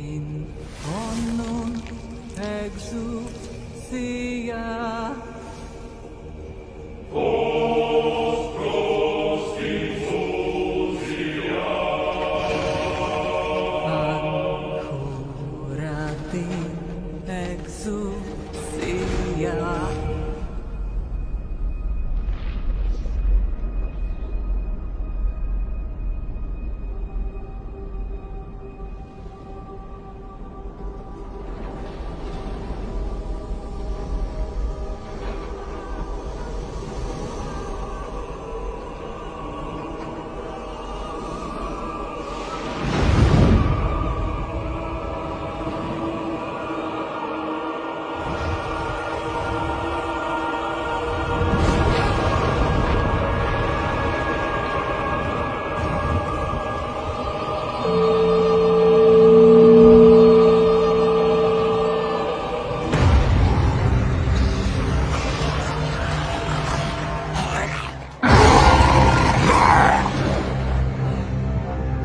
in non exousia. Ancora in exousia.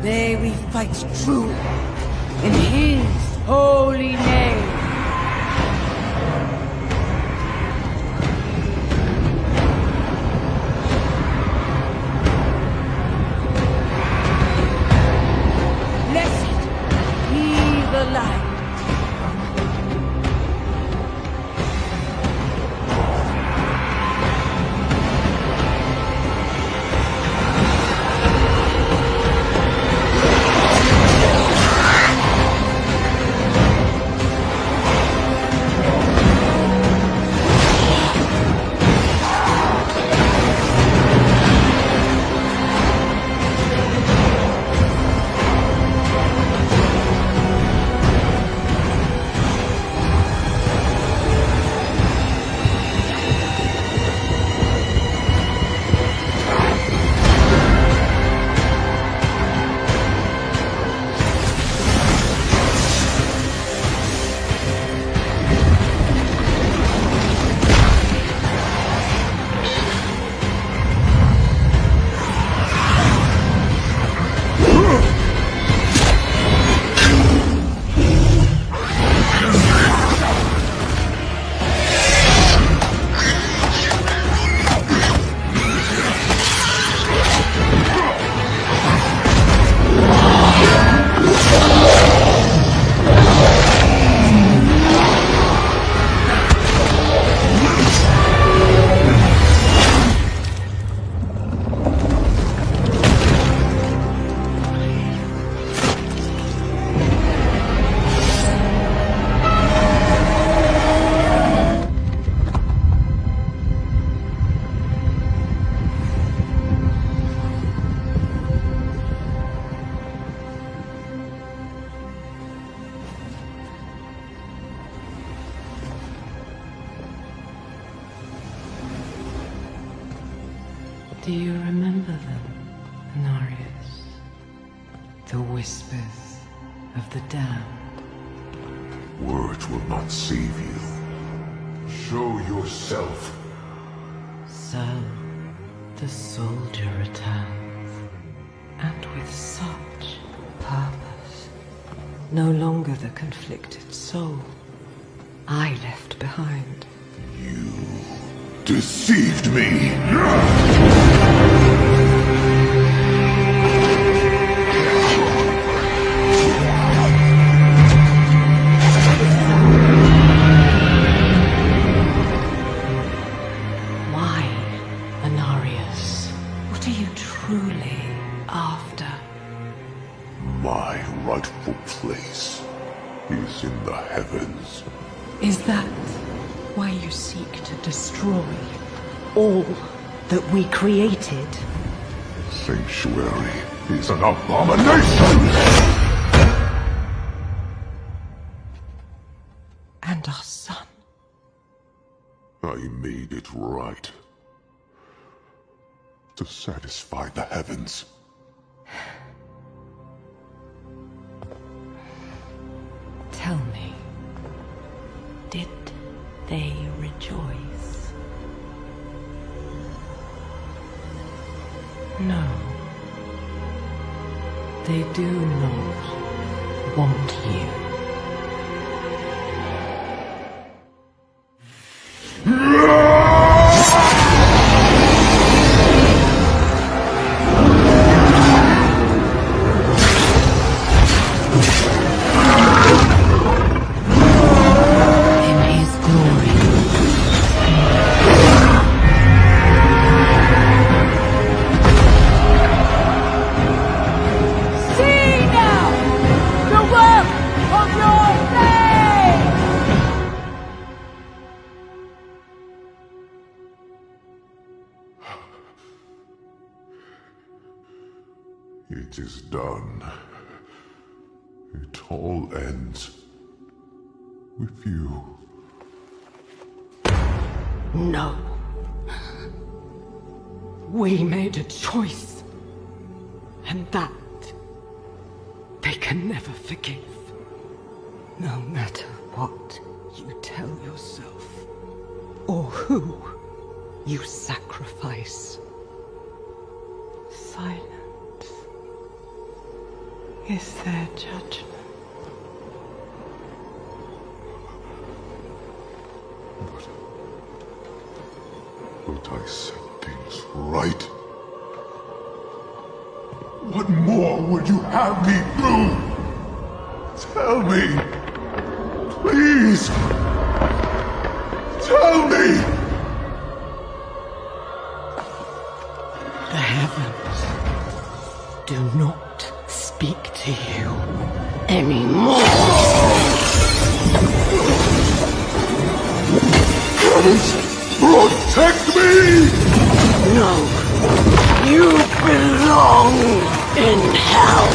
There we fight true in His holy name. Blessed be the light. Do you remember them, Anarius? The whispers of the damned. Words will not save you. Show yourself. So, the soldier returns, and with such purpose. No longer the conflicted soul I left behind. You deceived me! Why, Anarius? What are you truly after? My rightful place is in the heavens. Is that why you seek to destroy all that we created? Sanctuary is an abomination! And our son. I made it right. To satisfy the heavens. Tell me, did they rejoice? No. They do not want you. It is done. It all ends with you. No. We made a choice. And that they can never forgive. No matter what you tell yourself, or who you sacrifice, silence is their judgment. But I set things right. What more would you have me do? Tell me. Please. Tell me. The heavens do not speak to you anymore. Heavens, protect me! No, you belong in hell.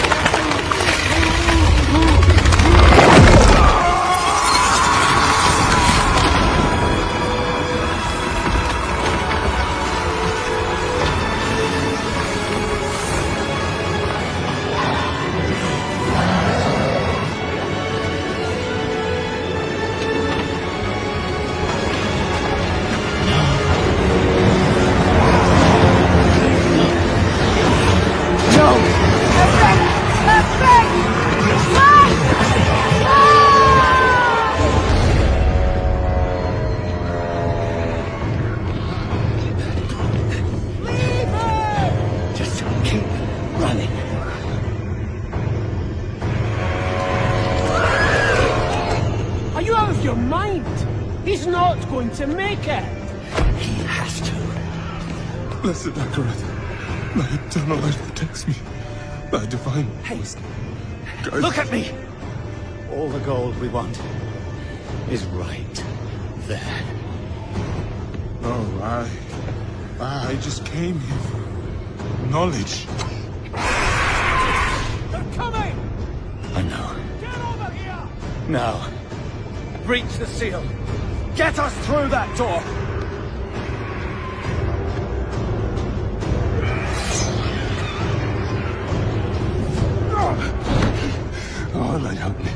Your mind! He's not going to make it! He has to. Blessed Akarat, my eternal light protects me. Thy divine Haste. guides. Look at me! All the gold we want is right there. Oh, I just came here for knowledge. They're coming! I know. Get over here! Now, breach the seal. Get us through that door! Oh, Lord, help me.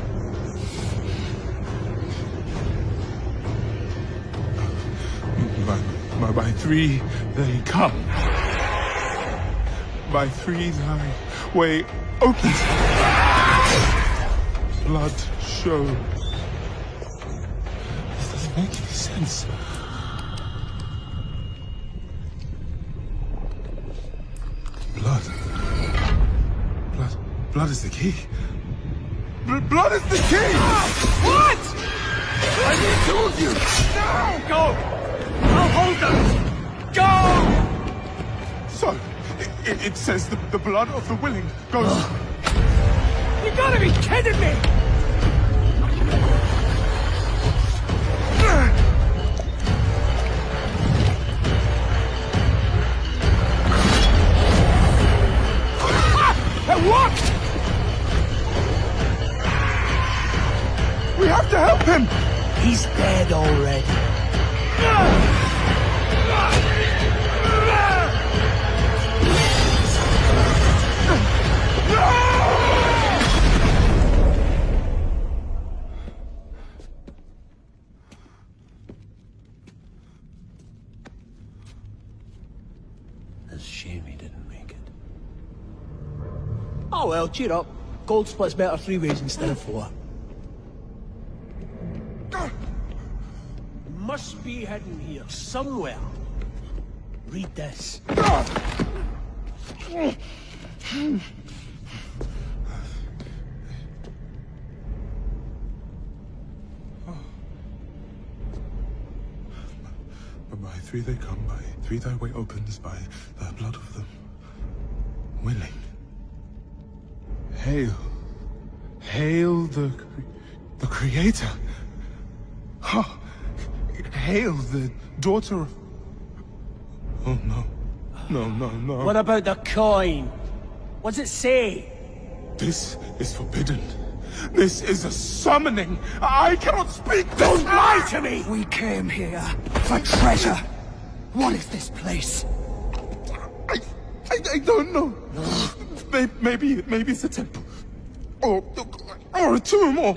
By three, they come. By three, thy way opens. Blood shows. This doesn't make any sense. Blood. Blood is the key. Blood is the key! What? I told you! No! Go! I'll hold them! Go! So, it says the blood of the willing goes... You gotta be kidding me! It worked! We have to help him! He's dead already. It's a shame he didn't make it. Oh well, cheer up. Gold splits better 3 ways instead of 4. Must be hidden here somewhere. Read this. But by three they come, by three thy way opens, by the blood of them willing. Hail. Hail the Creator. Oh, hail the daughter of... Oh, no. No. What about the coin? What's it say? This is forbidden. This is a summoning. I cannot speak. Don't lie to me! We came here for treasure. What is this place? I don't know. Maybe it's a temple. Or a tomb, or...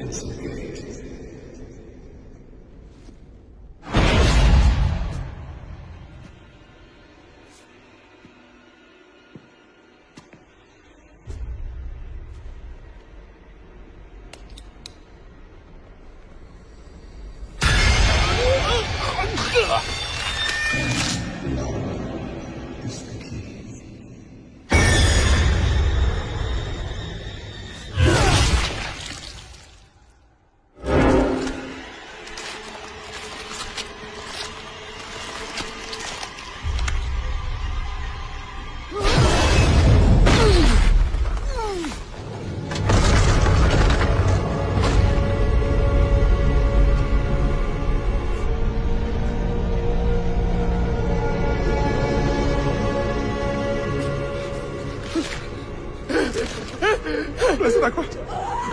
Blessed Aqua,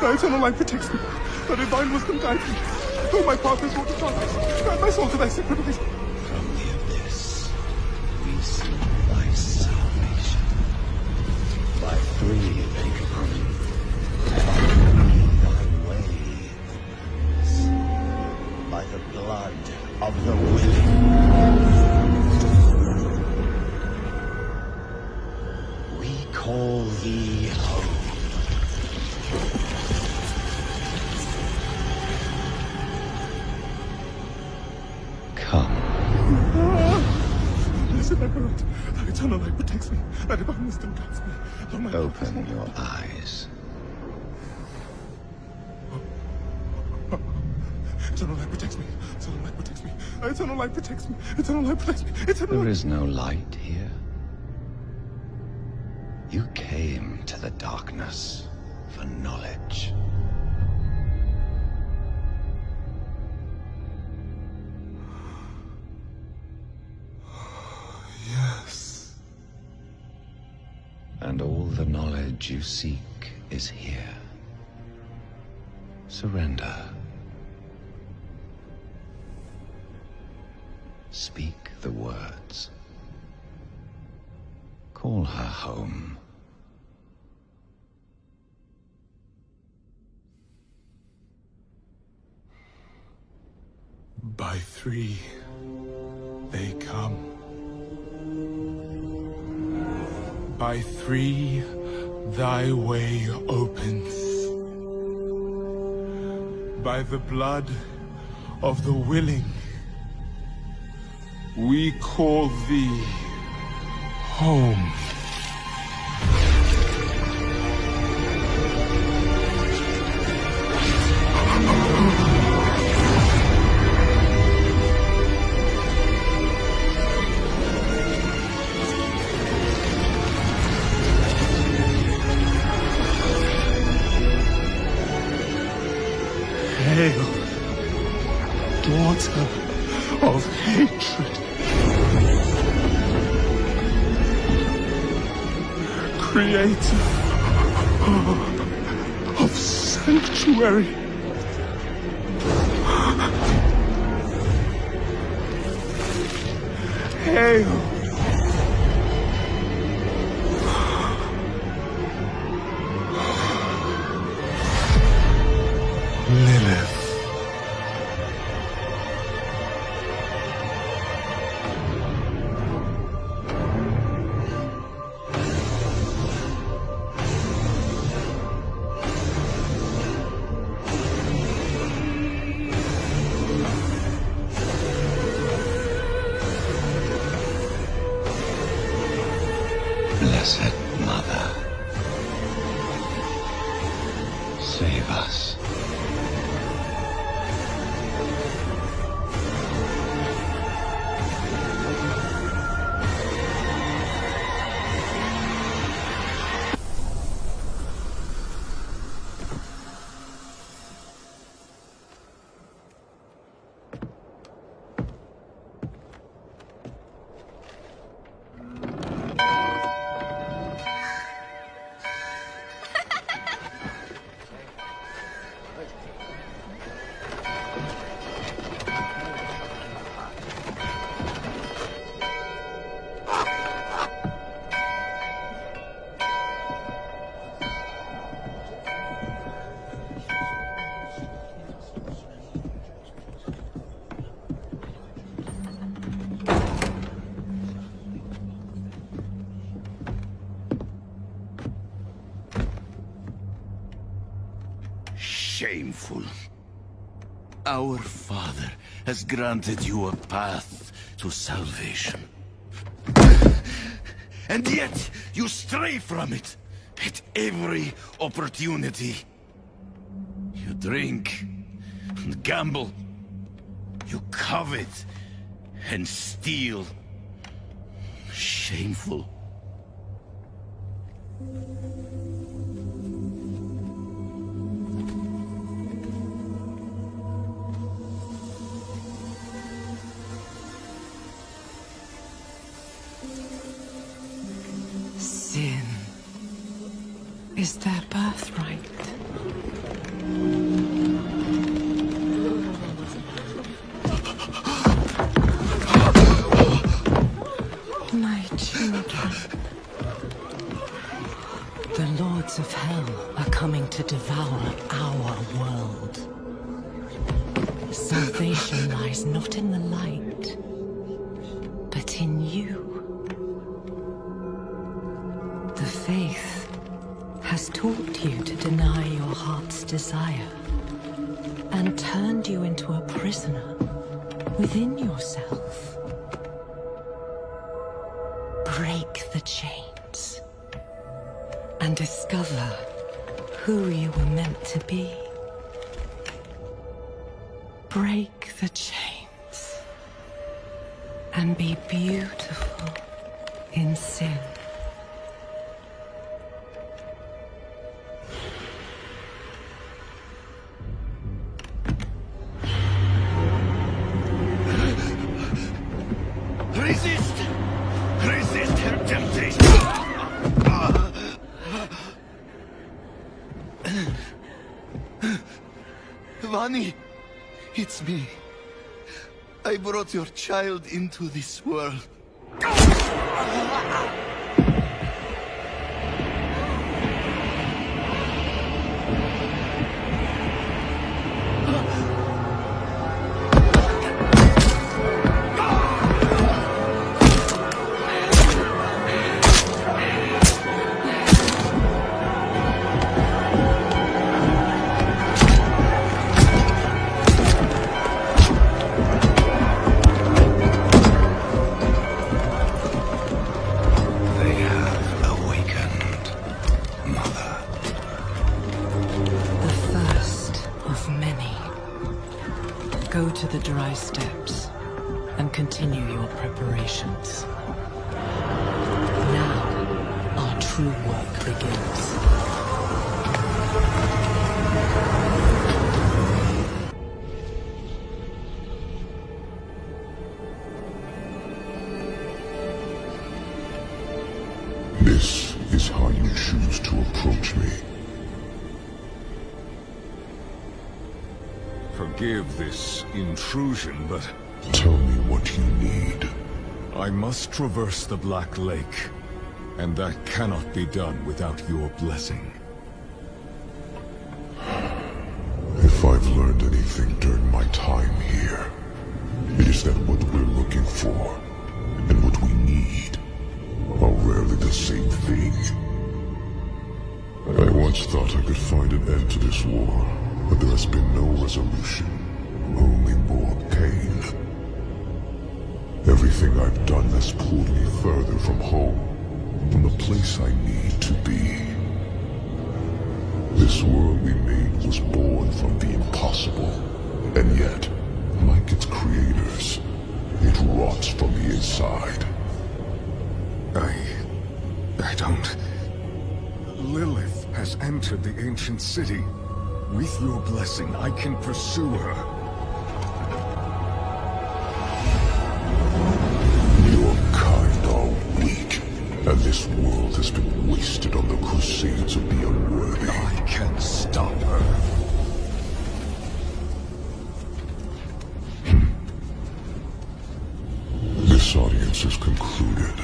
thy eternal light protects me. The divine wisdom guides me. Though my path is walked in darkness, guide my soul to thy sacred ways. From the abyss, we see thy salvation. By three they come, by thy ways, by the blood of the willing. We call thee home. Blessed Aqua, thy eternal light protects me. Thy divine wisdom guides me. Though my path is Open walked in your eyes. Eternal light protects me. Eternal light protects me. Eternal light protects me. Eternal light protects me. Eternal There light... is no light here. You came to the darkness for knowledge. Yes. And all the knowledge you seek is here. Surrender. Speak the words. Call her home. By three, they come. By three, thy way opens. By the blood of the willing, we call thee home. Hail, daughter of hatred, creator of sanctuary. Hail, Lilith. Blessed Mother, save us. shameful. Our Father has granted you a path to salvation. And yet, you stray from it at every opportunity. You drink and gamble. You covet and steal. Shameful. Sin is their birthright. My children. The lords of hell are coming to devour our world. Salvation lies not in the light, but in you. The faith has taught you to deny your heart's desire and turned you into a prisoner within yourself. Break the chains and discover who you were meant to be. Break the chains and be beautiful in sin. Resist! Resist her temptation! Vani, it's me. I brought your child into this world. Go to the dry steps and continue your preparations. Now, our true work begins. This is how you choose to approach me. Forgive this intrusion, but Tell me what you need. I must traverse the Black Lake, and that cannot be done without your blessing. If I've learned anything during my time here, it is that what we're looking for and what we need are rarely the same thing. I once thought I could find an end to this war, but there has been no resolution, only more pain. Everything I've done has pulled me further from home, from the place I need to be. This world we made was born from the impossible, and yet, like its creators, it rots from the inside. I don't... Lilith has entered the ancient city. With your blessing, I can pursue her. Your kind are weak, and this world has been wasted on the crusades of the unworthy. I can stop her. This audience is concluded.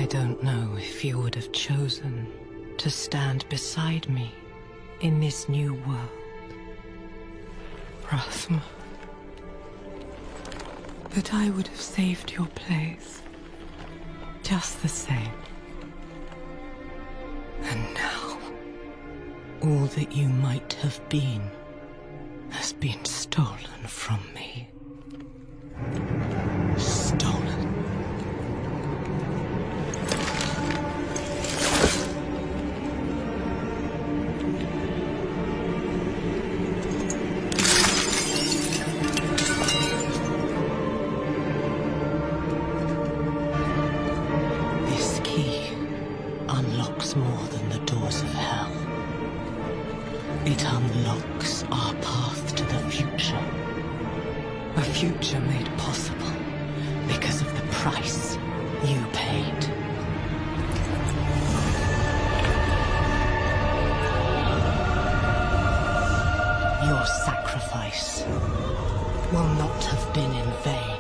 don't know if you would have chosen to stand beside me in this new world, Rathma. But I would have saved your place, just the same. And now, all that you might have been has been stolen from me. Stolen. This key unlocks more than the doors of hell. It unlocks our path to the future. A future made possible because of the price you paid. Your sacrifice will not have been in vain.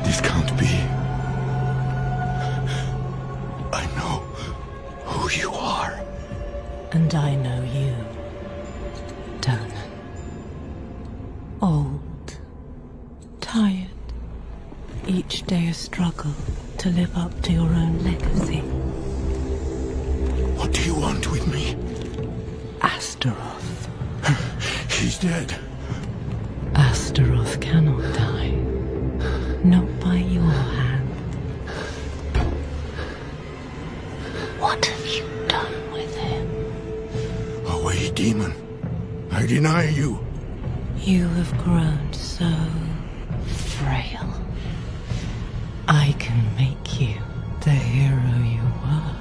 This can't be. I know who you are. And I know you, Donan. Old, tired, each day a struggle to live up to your own legacy. What do you want with me? Astaroth. He's dead. Astaroth cannot die. Not by your hand. What have you done with him? Away, demon. I deny you. You have grown so frail. I can make you the hero you were.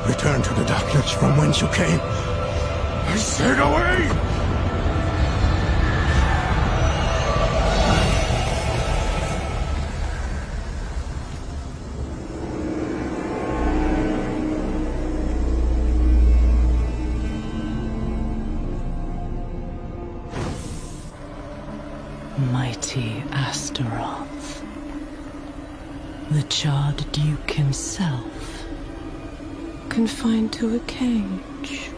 Return to the darkness from whence you came. I said away! Mighty Astaroth. The charred Duke himself, confined to a cage.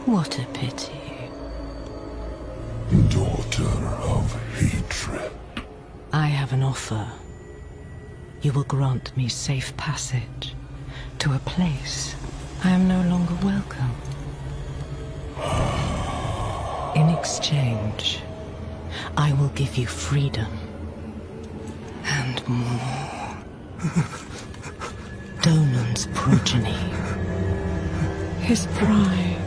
What a pity. Daughter of hatred. I have an offer. You will grant me safe passage to a place I am no longer welcome. In exchange, I will give you freedom and more. Donan's progeny, his pride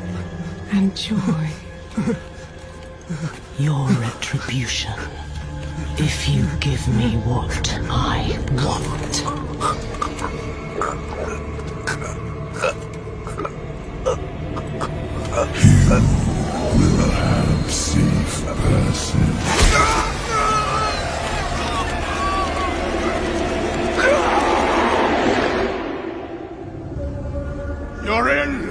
and joy, your retribution if you give me what I want. Will have safe passage. You're in!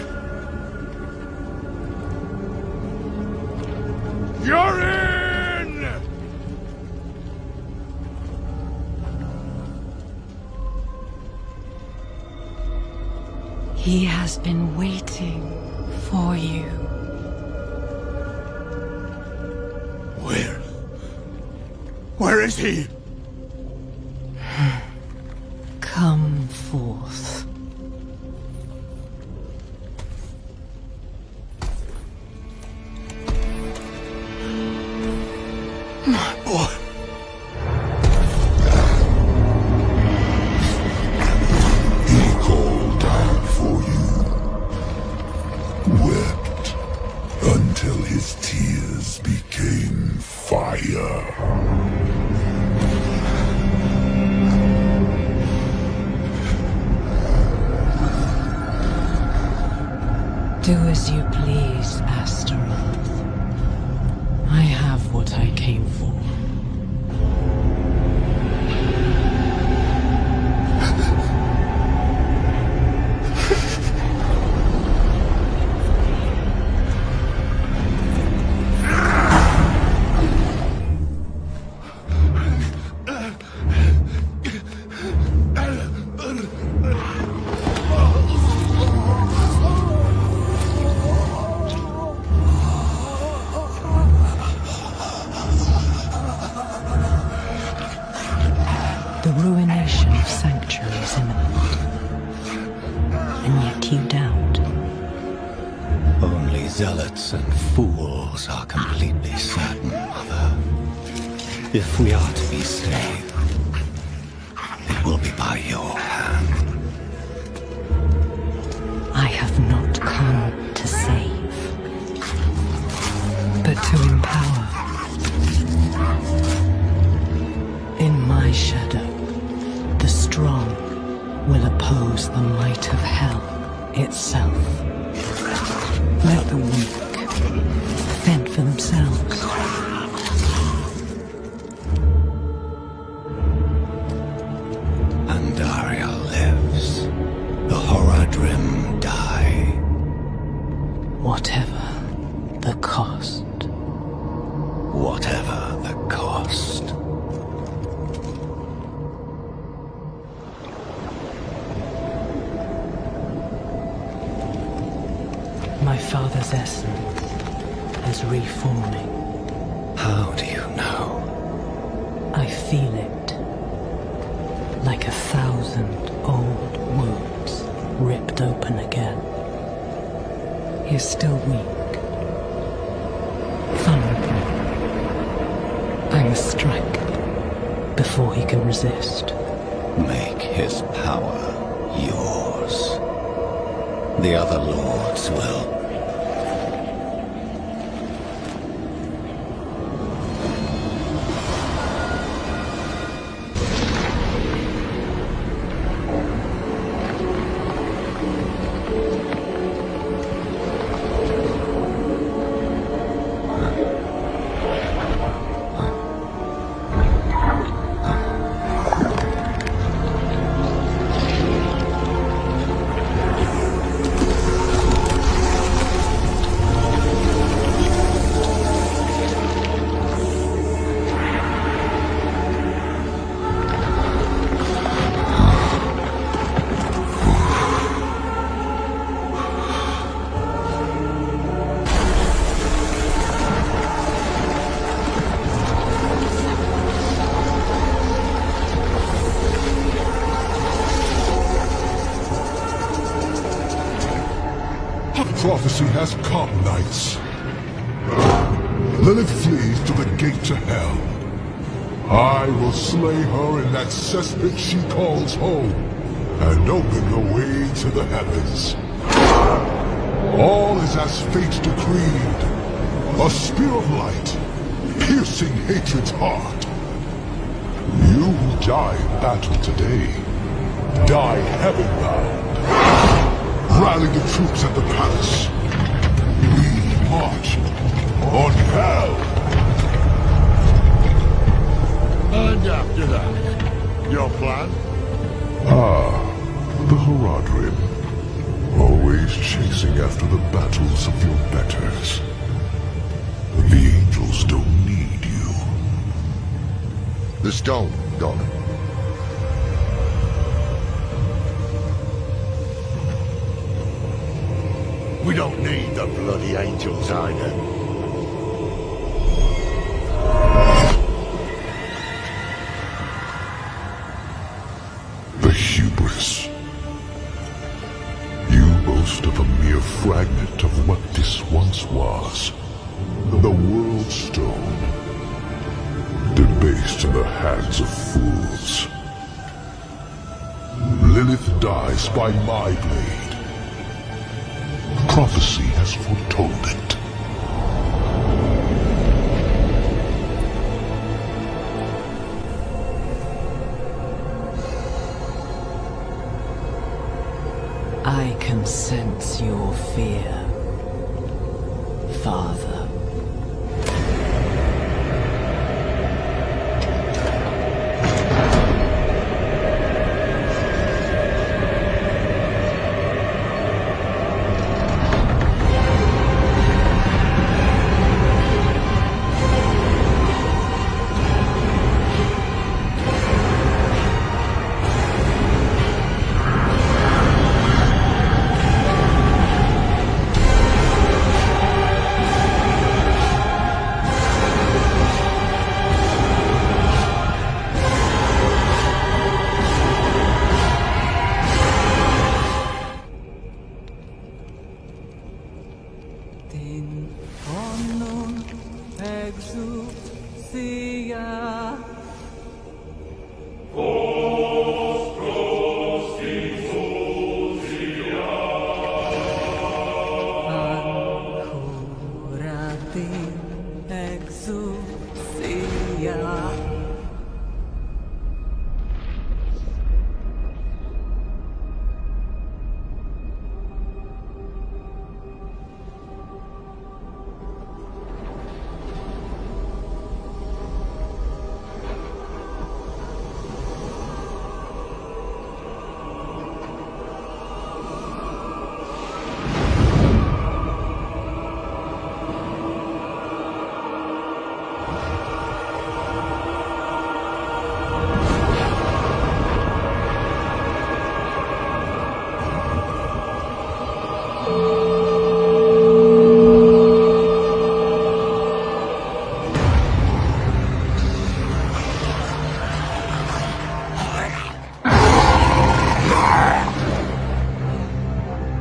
You're in! He has been waiting for you. Where is he? Come forth. My boy. He called out for you, wept until his tears became fire. Do as you please, Astaroth. I have what I came for. The ruination of Sanctuary is imminent. And yet you doubt. Only zealots and fools are completely certain, Mother. If we are to be saved, it will be by your hand. I have not come to save, but to empower. In my shadow, the strong will oppose the might of hell itself. Let the weak fend for themselves. Andaria lives. The Horadrim die. Whatever the cost. Whatever the cost. My father's essence is reforming. How do you know? I feel it. Like 1,000 old wounds ripped open again. He is still weak. Vulnerable. I must strike before he can resist. Make his power yours. The other lords will. Prophecy has come, knights. Lilith flees to the gate to hell. I will slay her in that cesspit she calls home, and open the way to the heavens. All is as fate decreed. A spear of light, piercing hatred's heart. You who die in battle today, die heaven-bound. Rally the troops at the palace. We march on hell. And after that, your plan? The Horadrim. Always chasing after the battles of your betters. The angels don't need you. The stone, gone. We don't need the bloody angels either. The hubris. You boast of a mere fragment of what this once was. The World Stone. debased in the hands of fools. Lilith dies by my blade. Prophecy has foretold it. I can sense your fear, Father.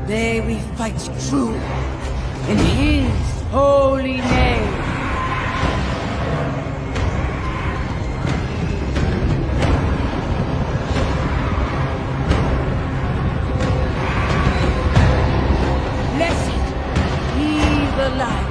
There we fight true in His holy name. Blessed be the light.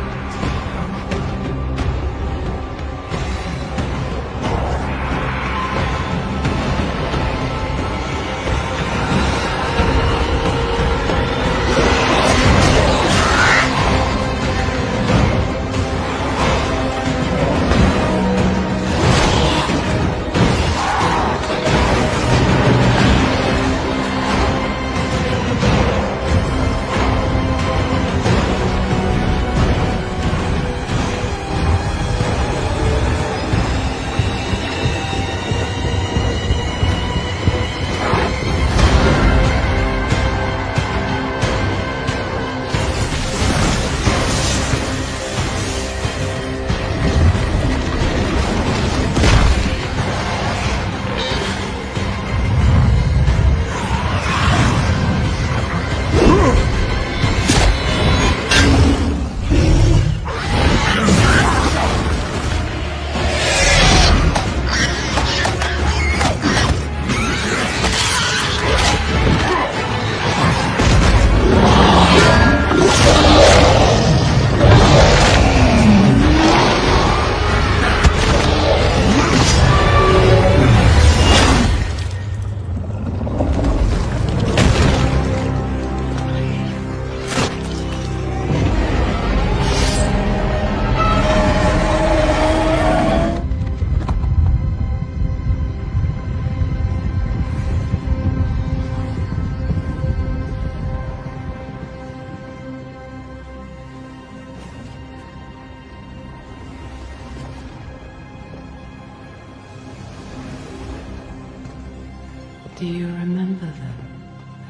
Do you remember them,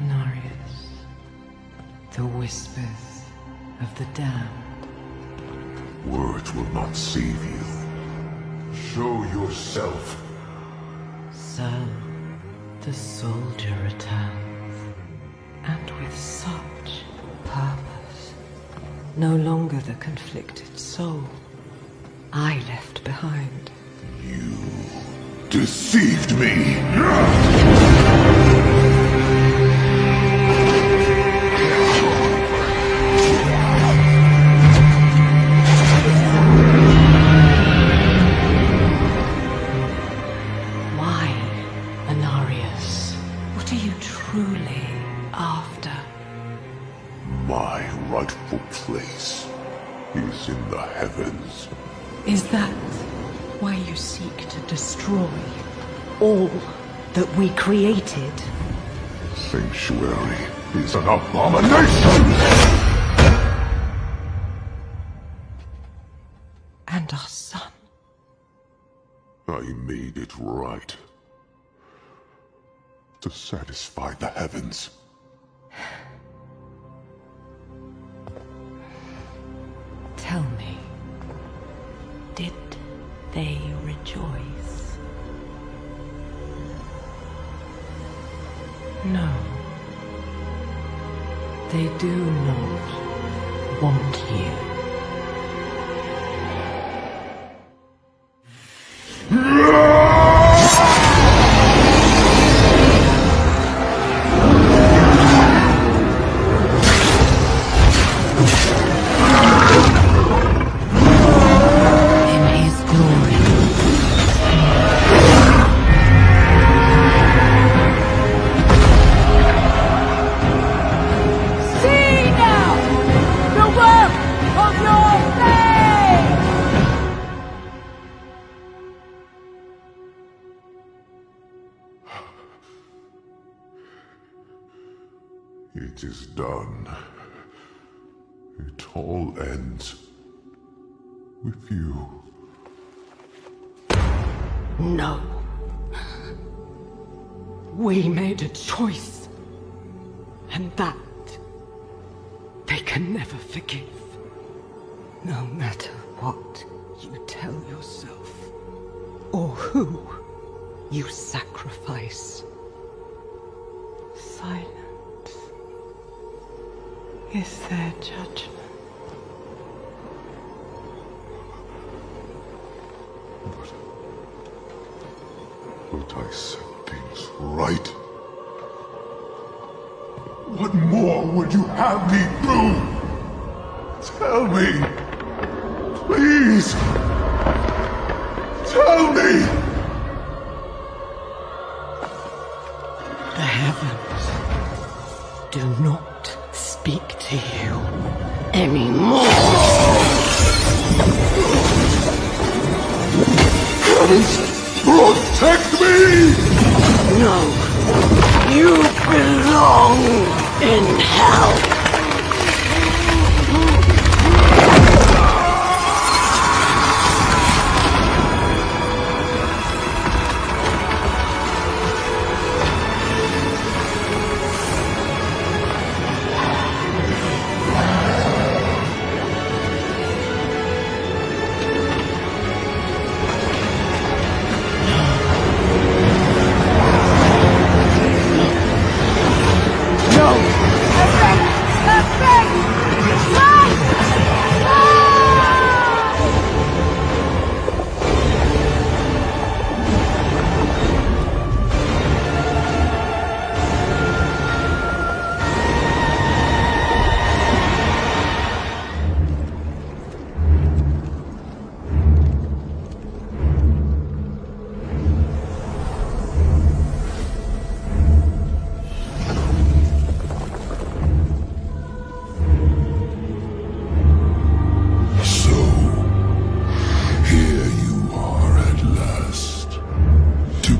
Anarius? The whispers of the damned. Words will not save you. Show yourself. So, the soldier returns, and with such purpose. No longer the conflicted soul I left behind. You deceived me! Why, Anarius? What are you truly after? My rightful place is in the heavens. Is that why you seek to destroy all that we created? Sanctuary is an abomination! And our son. I made it right. To satisfy the heavens. Tell me, did they rejoice? No. They do not want you. See now the work of your faith! It is done. It all ends with you. No. We made a choice. And that they can never forgive. No matter what you tell yourself, or who you sacrifice. Silence is their judgment. But I set things right. What more would you have me do? Tell me! Please! Tell me! The heavens do not speak to you anymore. Protect me! No, you belong in hell.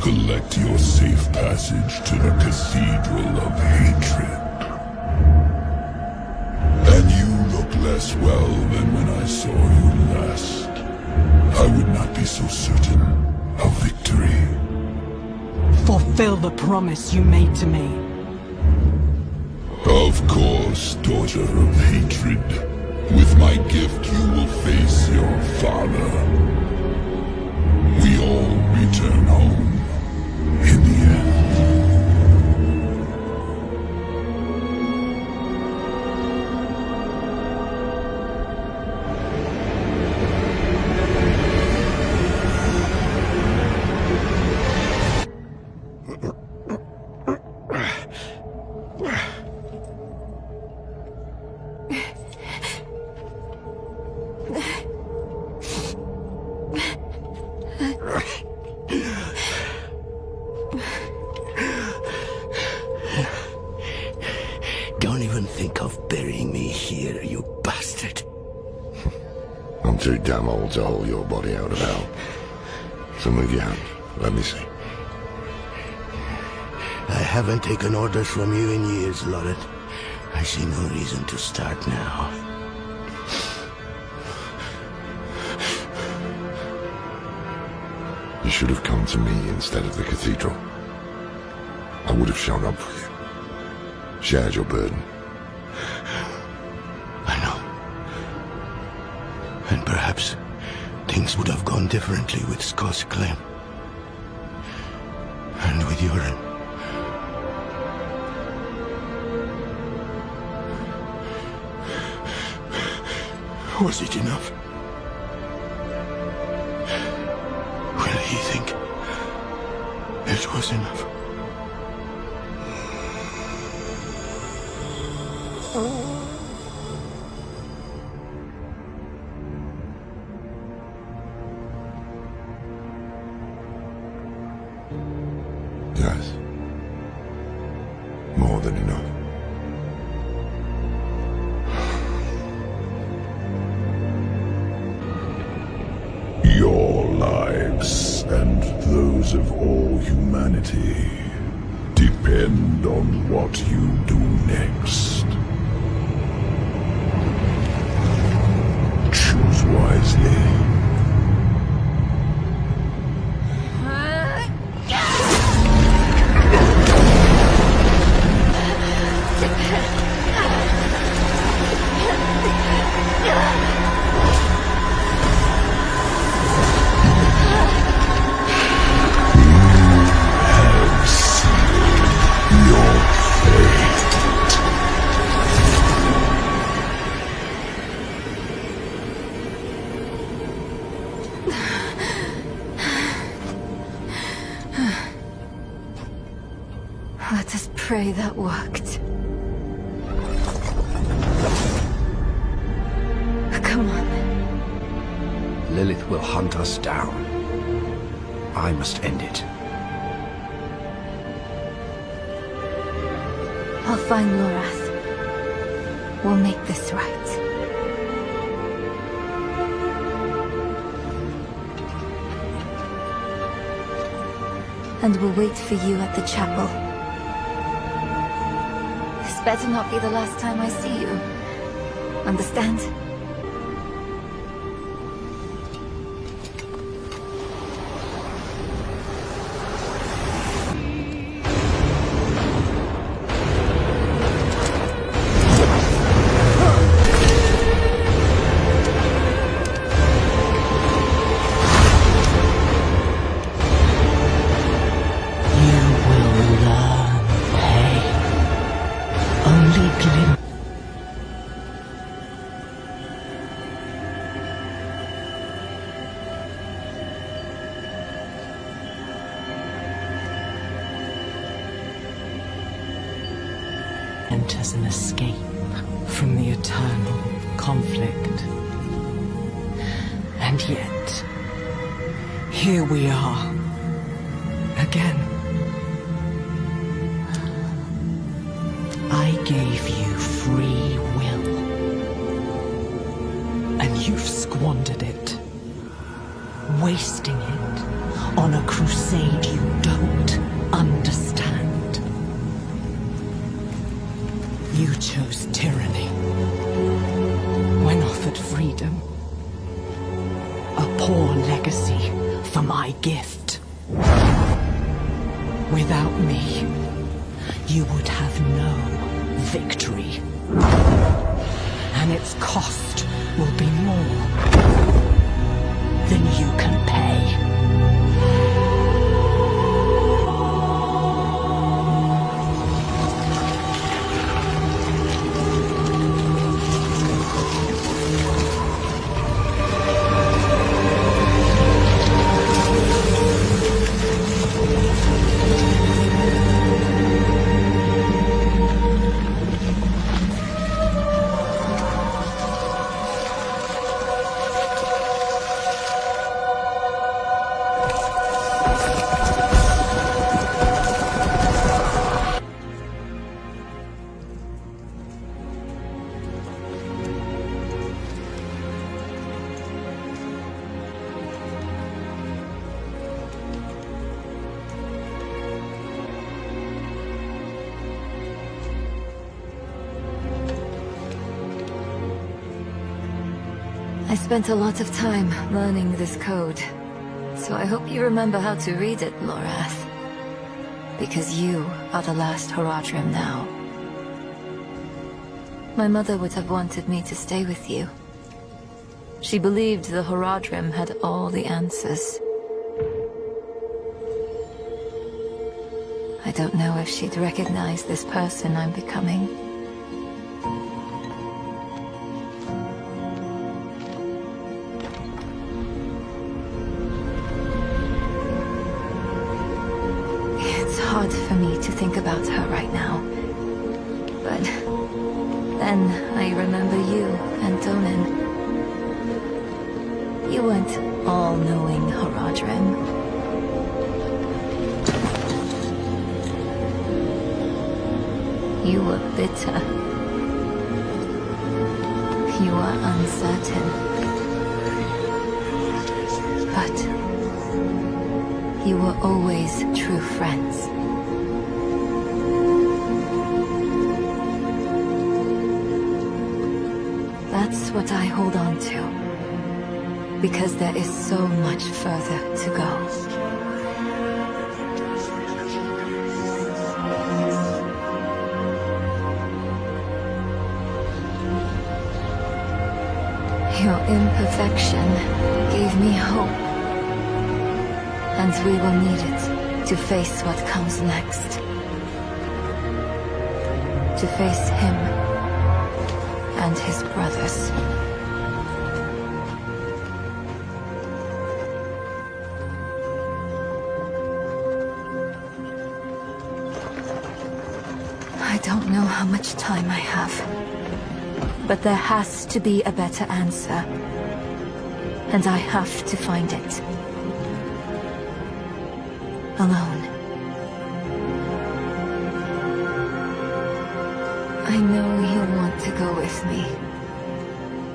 Collect your safe passage to the Cathedral of Hatred. And you look less well than when I saw you last. I would not be so certain of victory. Fulfill the promise you made to me. Of course, daughter of hatred. With my gift, you will face your father. We all return home in the end. Don't even think of burying me here, you bastard. I'm too damn old to haul your body out of hell. So move your hand. Let me see. I haven't taken orders from you in years, Lorret. I see no reason to start now. You should have come to me instead of the cathedral. I would have shown up for you. Shared your burden. I know. And perhaps things would have gone differently with Scott's claim. And with Yoren. Was it enough? Will he think it was enough? Yes. More than enough. Your lives and those of all humanity depend on what you do next. Choose wisely. Let us pray that worked. Come on. Lilith will hunt us down. I must end it. I'll find Lorath. We'll make this right. And we'll wait for you at the chapel. This better not be the last time I see you. Understand? As an escape from the eternal conflict. And yet, here we are, again. I gave you free will, and you've squandered it, wasting it on a crusade you don't understand. You chose tyranny when offered freedom. A poor legacy for my gift. Without me, you would have no victory. And its cost will be more than you can pay. I spent a lot of time learning this code, so I hope you remember how to read it, Lorath. Because you are the last Horadrim now. My mother would have wanted me to stay with you. She believed the Horadrim had all the answers. I don't know if she'd recognize this person I'm becoming. It's hard for me to think about her right now. But then I remember you and Donan. You weren't all-knowing Horadrim. You were bitter. You were uncertain. But you were always true friends. That's what I hold on to. Because there is so much further to go. Your imperfection gave me hope. And we will need it to face what comes next. To face him and his brothers. I don't know how much time I have. But there has to be a better answer. And I have to find it. Alone. I know you'll want to go with me.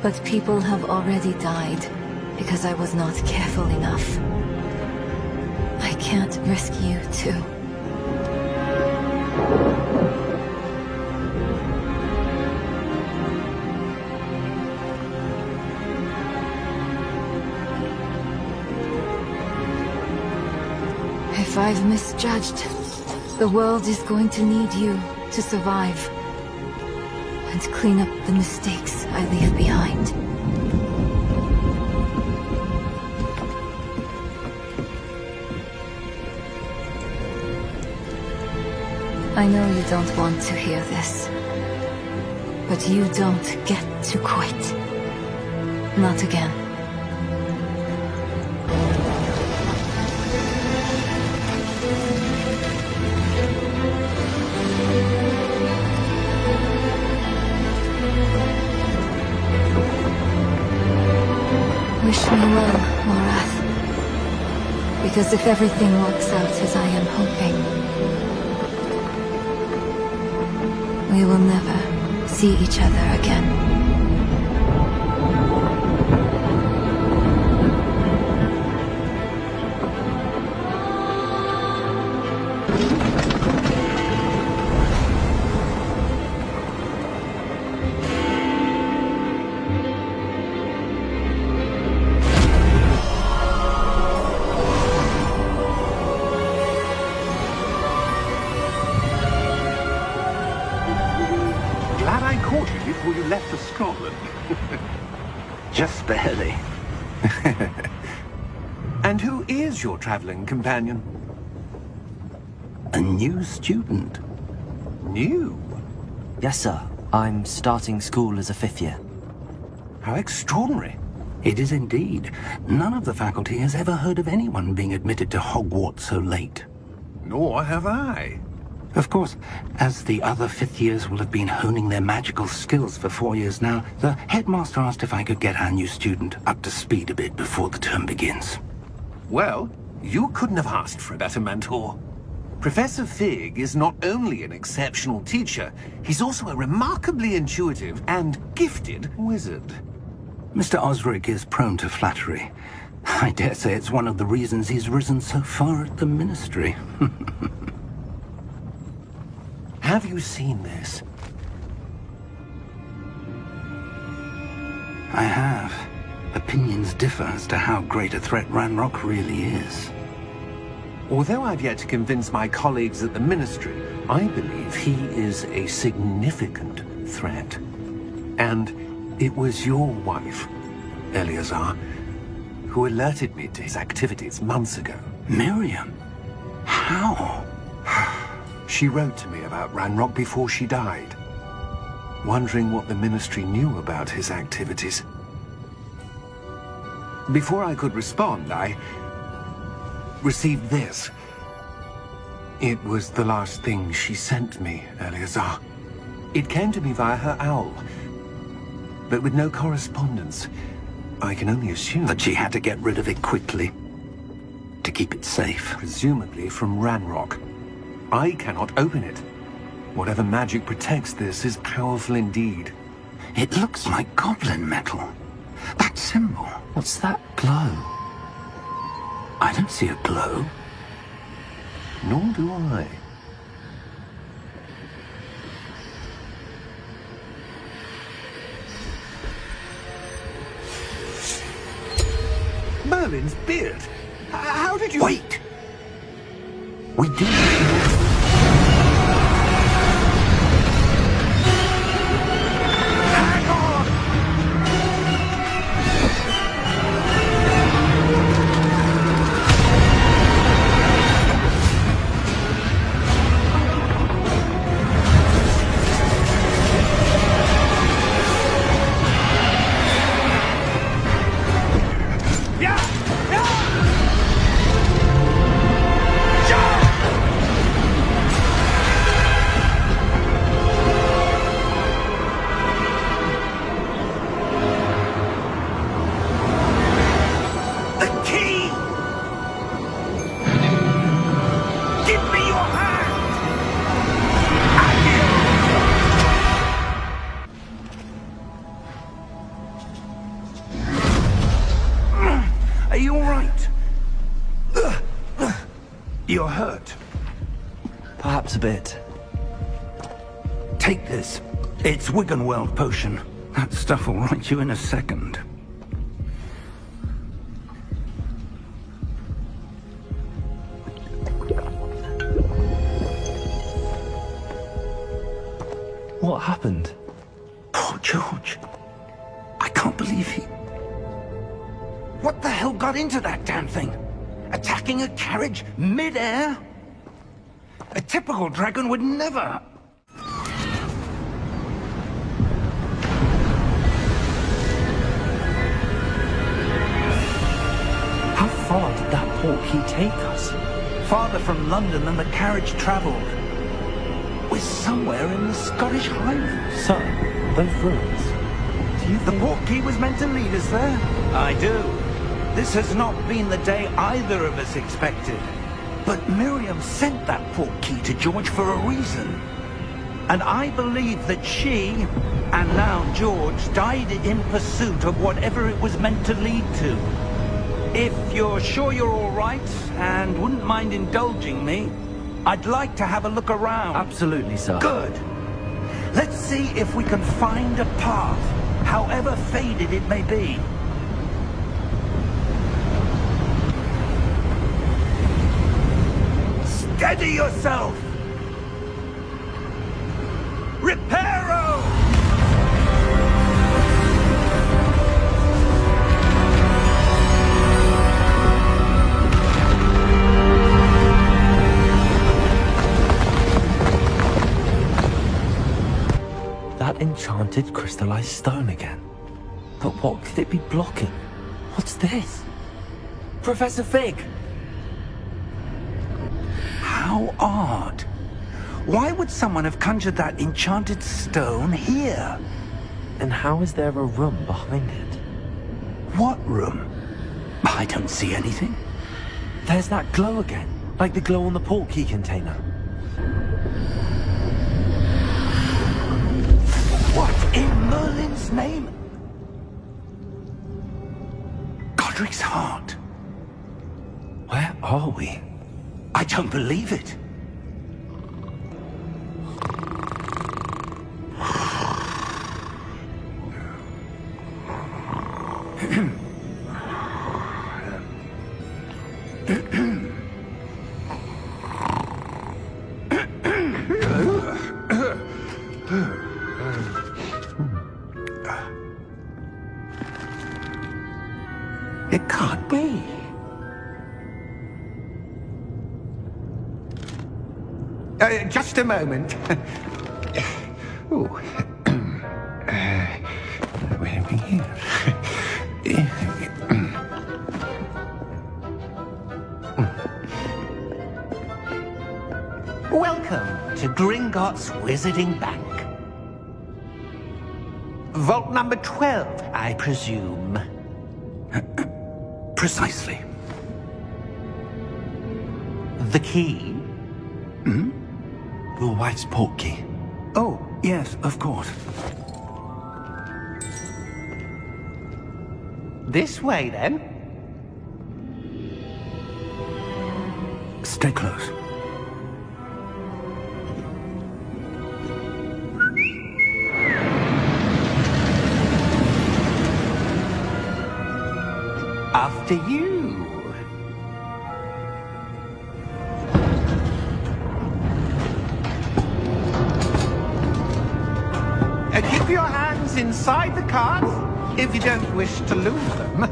But people have already died because I was not careful enough. I can't risk you too. If I've misjudged, the world is going to need you to survive. And clean up the mistakes I leave behind. I know you don't want to hear this. But you don't get to quit. Not again. Wish me well, Lorath. Because if everything works out as I am hoping, we will never see each other again. Glad I caught you before you left for Scotland. Just barely. And who is your traveling companion? A new student. New? Yes, sir. I'm starting school as a 5th year. How extraordinary. It is indeed. None of the faculty has ever heard of anyone being admitted to Hogwarts so late. Nor have I. Of course, as the other 5th years will have been honing their magical skills for 4 years now, the headmaster asked if I could get our new student up to speed a bit before the term begins. Well, you couldn't have asked for a better mentor. Professor Fig is not only an exceptional teacher, he's also a remarkably intuitive and gifted wizard. Mr. Osric is prone to flattery. I dare say it's one of the reasons he's risen so far at the Ministry. Have you seen this? I have, opinions differ as to how great a threat Ranrock really is. Although I've yet to convince my colleagues at the Ministry, I believe he is a significant threat. And it was your wife, Eleazar, who alerted me to his activities months ago. Miriam? How? She wrote to me about Ranrock before she died, wondering what the Ministry knew about his activities. Before I could respond, I received this. It was the last thing she sent me, Eleazar. It came to me via her owl, but with no correspondence. I can only assume that she had to get rid of it quickly, to keep it safe. Presumably from Ranrock. I cannot open it. Whatever magic protects this is powerful indeed. It looks like goblin metal. That symbol. What's that glow? I don't see a glow. Nor do I. Merlin's beard? How did you... Wait! We do... You're hurt. Perhaps a bit. Take this. It's Wiggenweld potion. That stuff will right you in a second. What happened? Poor George. I can't believe he... What the hell got into that damn thing? Attacking a carriage mid-air? A typical dragon would never... How far did that portkey take us? Farther from London than the carriage travelled. We're somewhere in the Scottish Highlands. So, those ruins. Do you think... The portkey was meant to lead us there? I do. This has not been the day either of us expected. But Miriam sent that portkey to George for a reason. And I believe that she, and now George, died in pursuit of whatever it was meant to lead to. If you're sure you're all right, and wouldn't mind indulging me, I'd like to have a look around. Absolutely, sir. Good. Let's see if we can find a path, however faded it may be. Steady yourself! Reparo! That enchanted crystallized stone again. But what could it be blocking? What's this? Professor Fig! How odd. Why would someone have conjured that enchanted stone here? And how is there a room behind it? What room? I don't see anything. There's that glow again, like the glow on the portkey container. What in Merlin's name? Godric's heart. Where are we? I don't believe it. It can't be. Just a moment. Ooh. Where are we here? Welcome to Gringotts Wizarding Bank. Vault number 12, I presume. Precisely. The key? Hmm? Your wife's portkey. Oh, yes, of course. This way, then. Stay close. After you. Keep your hands inside the cart if you don't wish to lose them.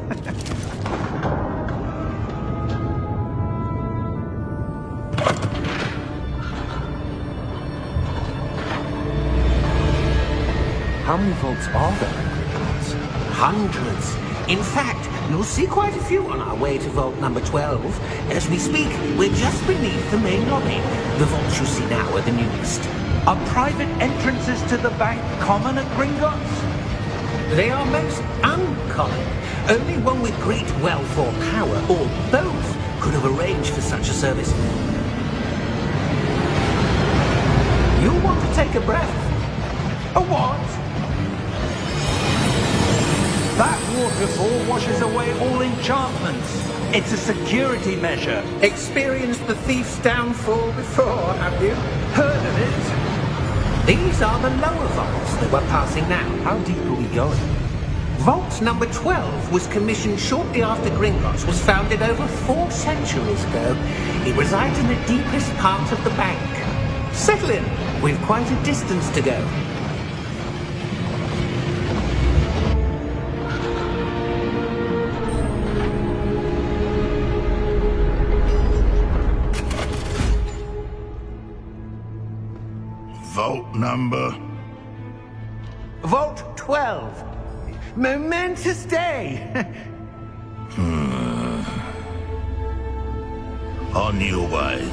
How many vaults are there? Hundreds. In fact, you'll see quite a few on our way to vault number 12. As we speak, we're just beneath the main lobby. The vaults you see now are the newest. Are private entrances to the bank common at Gringotts? They are most uncommon. Only one with great wealth or power, or both, could have arranged for such a service. You'll want to take a breath. A what? That waterfall washes away all enchantments. It's a security measure. Experienced the thief's downfall before, have you? Heard of it? These are the lower vaults that we're passing now. How deep are we going? Vault number 12 was commissioned shortly after Gringotts was founded over 4 centuries ago. It resides in the deepest part of the bank. Settle in. We've quite a distance to go. Vault number? Vault 12. Momentous day. On your way.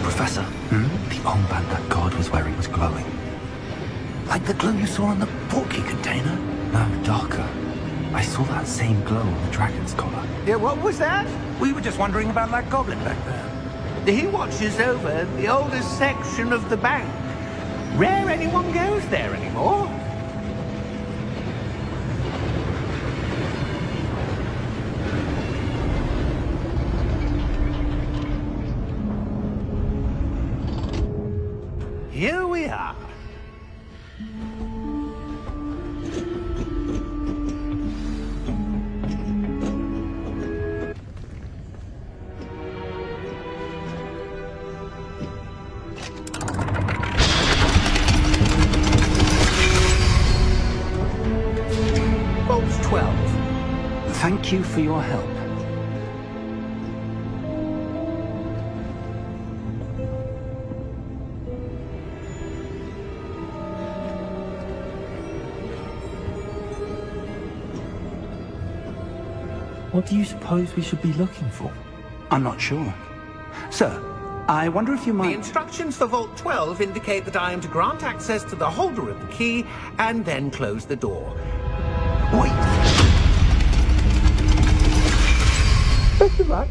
Professor, the armband that guard was wearing was glowing. Like the glow you saw on the portkey container? No, darker. I saw that same glow on the dragon's collar. Yeah, what was that? We were just wondering about that goblin back there. He watches over the oldest section of the bank. Rare anyone goes there anymore. Here we are. Vault 12. Thank you for your help. What do you suppose we should be looking for? I'm not sure. Sir, I wonder if you The might... instructions for Vault 12 indicate that I am to grant access to the holder of the key and then close the door. Wait! Best of luck.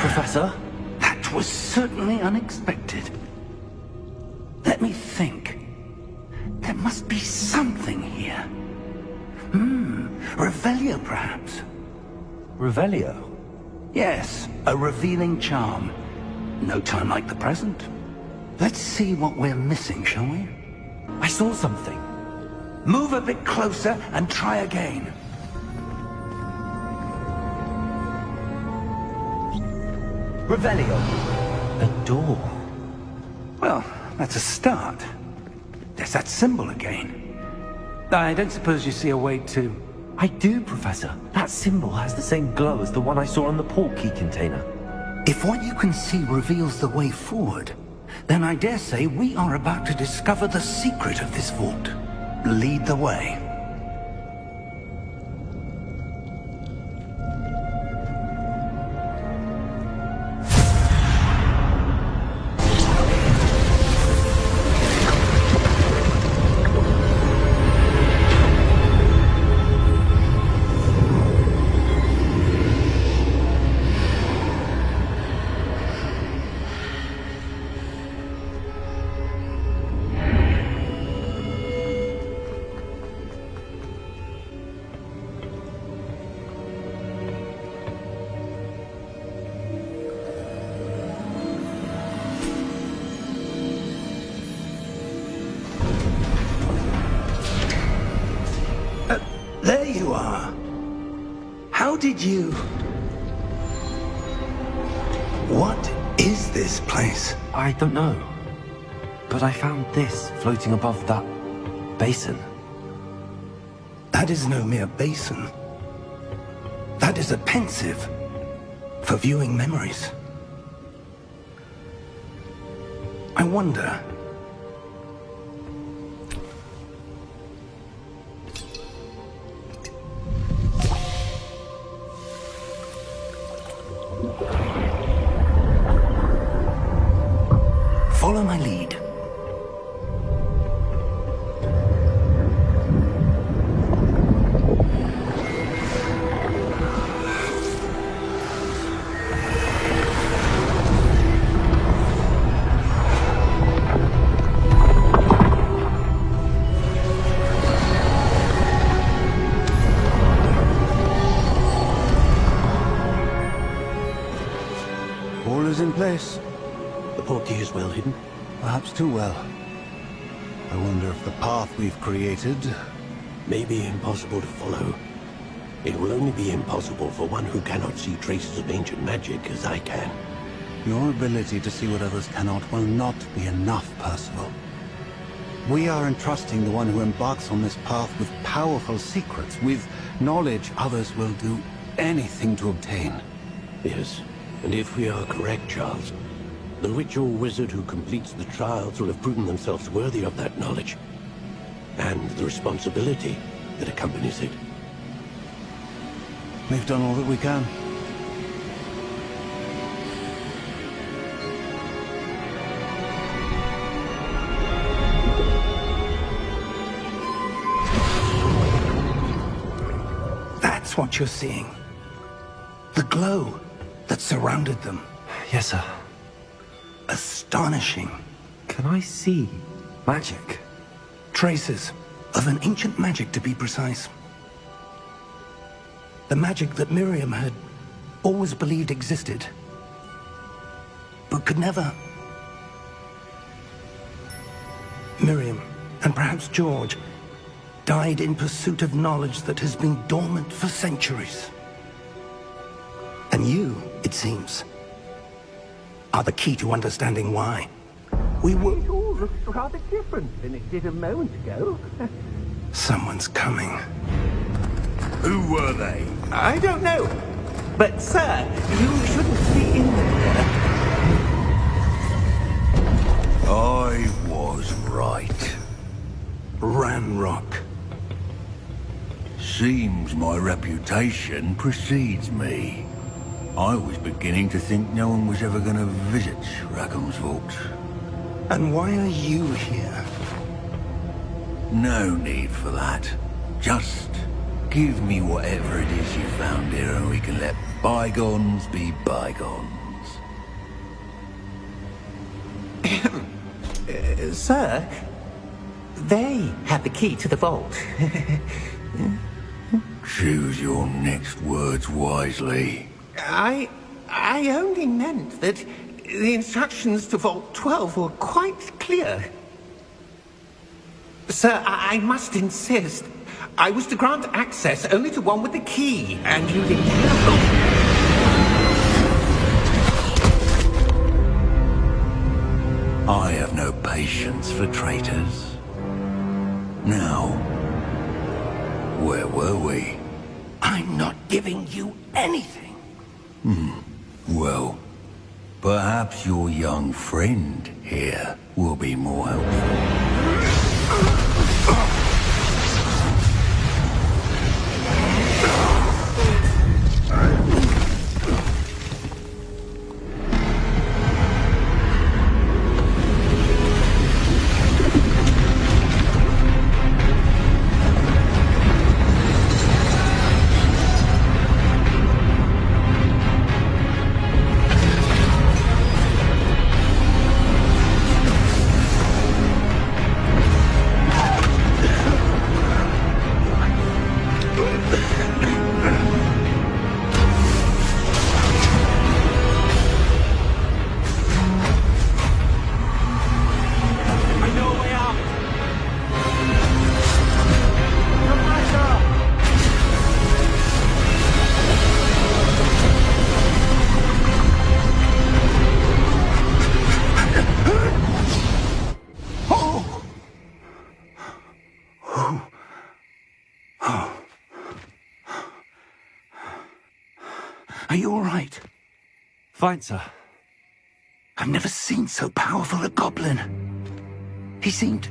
Professor, that was certainly unexpected. Let me think. There must be something here. Revelio, perhaps? Revelio? Yes, a revealing charm. No time like the present. Let's see what we're missing, shall we? I saw something. Move a bit closer and try again. Revelio. A door. Well, that's a start. There's that symbol again. I don't suppose you see a way to... I do, Professor. That symbol has the same glow as the one I saw on the port key container. If what you can see reveals the way forward, then I dare say we are about to discover the secret of this vault. Lead the way. There you are. How did you... What is this place? I don't know. But I found this floating above that basin. That is no mere basin. That is a pensive for viewing memories. I wonder... Follow my lead. All is in place. The port key is well hidden. Perhaps too well. I wonder if the path we've created... May be impossible to follow. It will only be impossible for one who cannot see traces of ancient magic as I can. Your ability to see what others cannot will not be enough, Percival. We are entrusting the one who embarks on this path with powerful secrets, with knowledge others will do anything to obtain. Yes, and if we are correct, Charles, the witch or wizard who completes the trials will have proven themselves worthy of that knowledge, and the responsibility that accompanies it. We've done all that we can. That's what you're seeing. The glow that surrounded them. Yes, sir. Astonishing. Can I see magic? Traces of an ancient magic, to be precise. The magic that Miriam had always believed existed, but could never. Miriam, and perhaps George, died in pursuit of knowledge that has been dormant for centuries. And you, it seems, are the key to understanding why. We were... It all looks rather different than it did a moment ago. Someone's coming. Who were they? I don't know. But, sir, you shouldn't be in there. I was right. Ranrock. Seems my reputation precedes me. I was beginning to think no one was ever going to visit Rackham's vault. And why are you here? No need for that. Just give me whatever it is you found here and we can let bygones be bygones. Sir, they have the key to the vault. Choose your next words wisely. I only meant that the instructions to Vault 12 were quite clear. Sir, I must insist. I was to grant access only to one with the key, and using Diablo. I have no patience for traitors. Now, where were we? I'm not giving you anything. Well, perhaps your young friend here will be more helpful. Are you all right? Fine, sir. I've never seen so powerful a goblin. He seemed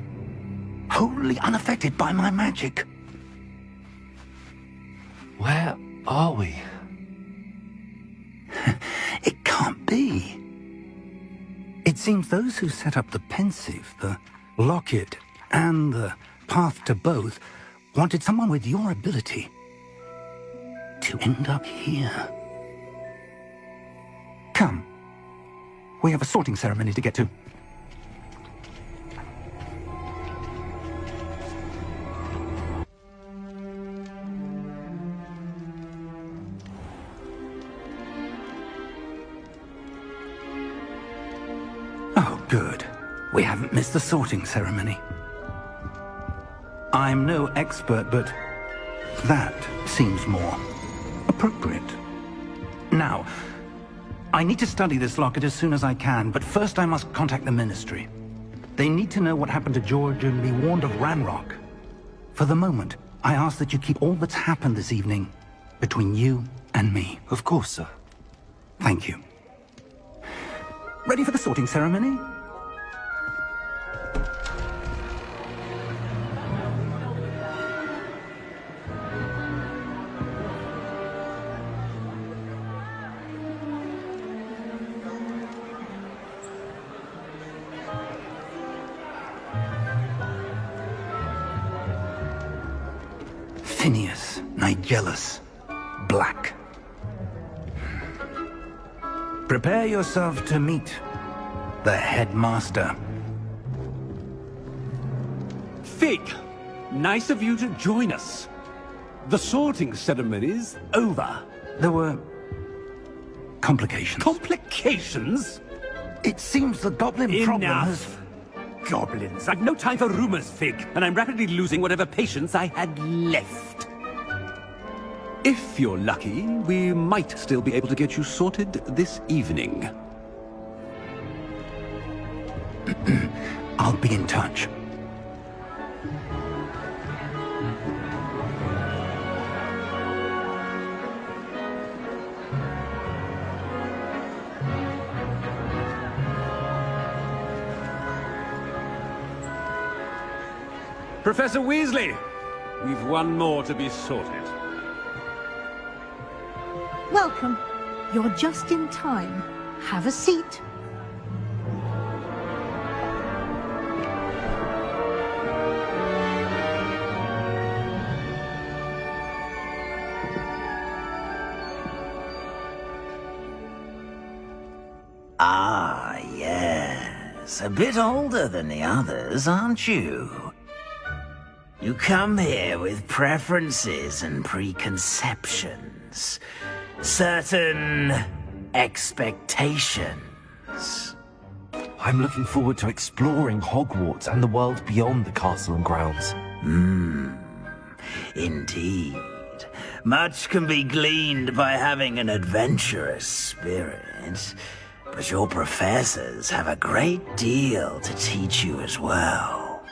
wholly unaffected by my magic. Where are we? It can't be. It seems those who set up the pensive, the locket, and the path to both wanted someone with your ability to end up here. Come. We have a sorting ceremony to get to. Oh, good. We haven't missed the sorting ceremony. I'm no expert, but that seems more appropriate. Now, I need to study this locket as soon as I can, but first I must contact the Ministry. They need to know what happened to George and be warned of Ranrock. For the moment, I ask that you keep all that's happened this evening between you and me. Of course, sir. Thank you. Ready for the sorting ceremony? Phineas Nigellus Black. Prepare yourself to meet the headmaster. Fig, nice of you to join us. The sorting ceremony's over. There were complications. Complications? It seems the goblin problem has... Enough. Goblins. I've no time for rumors, Fig, and I'm rapidly losing whatever patience I had left. If you're lucky, we might still be able to get you sorted this evening. I'll be in touch. Professor Weasley, we've one more to be sorted. Welcome. You're just in time. Have a seat. Ah, yes. A bit older than the others, aren't you? You come here with preferences and preconceptions. Certain expectations. I'm looking forward to exploring Hogwarts and the world beyond the castle and grounds. Indeed. Much can be gleaned by having an adventurous spirit, but your professors have a great deal to teach you as well.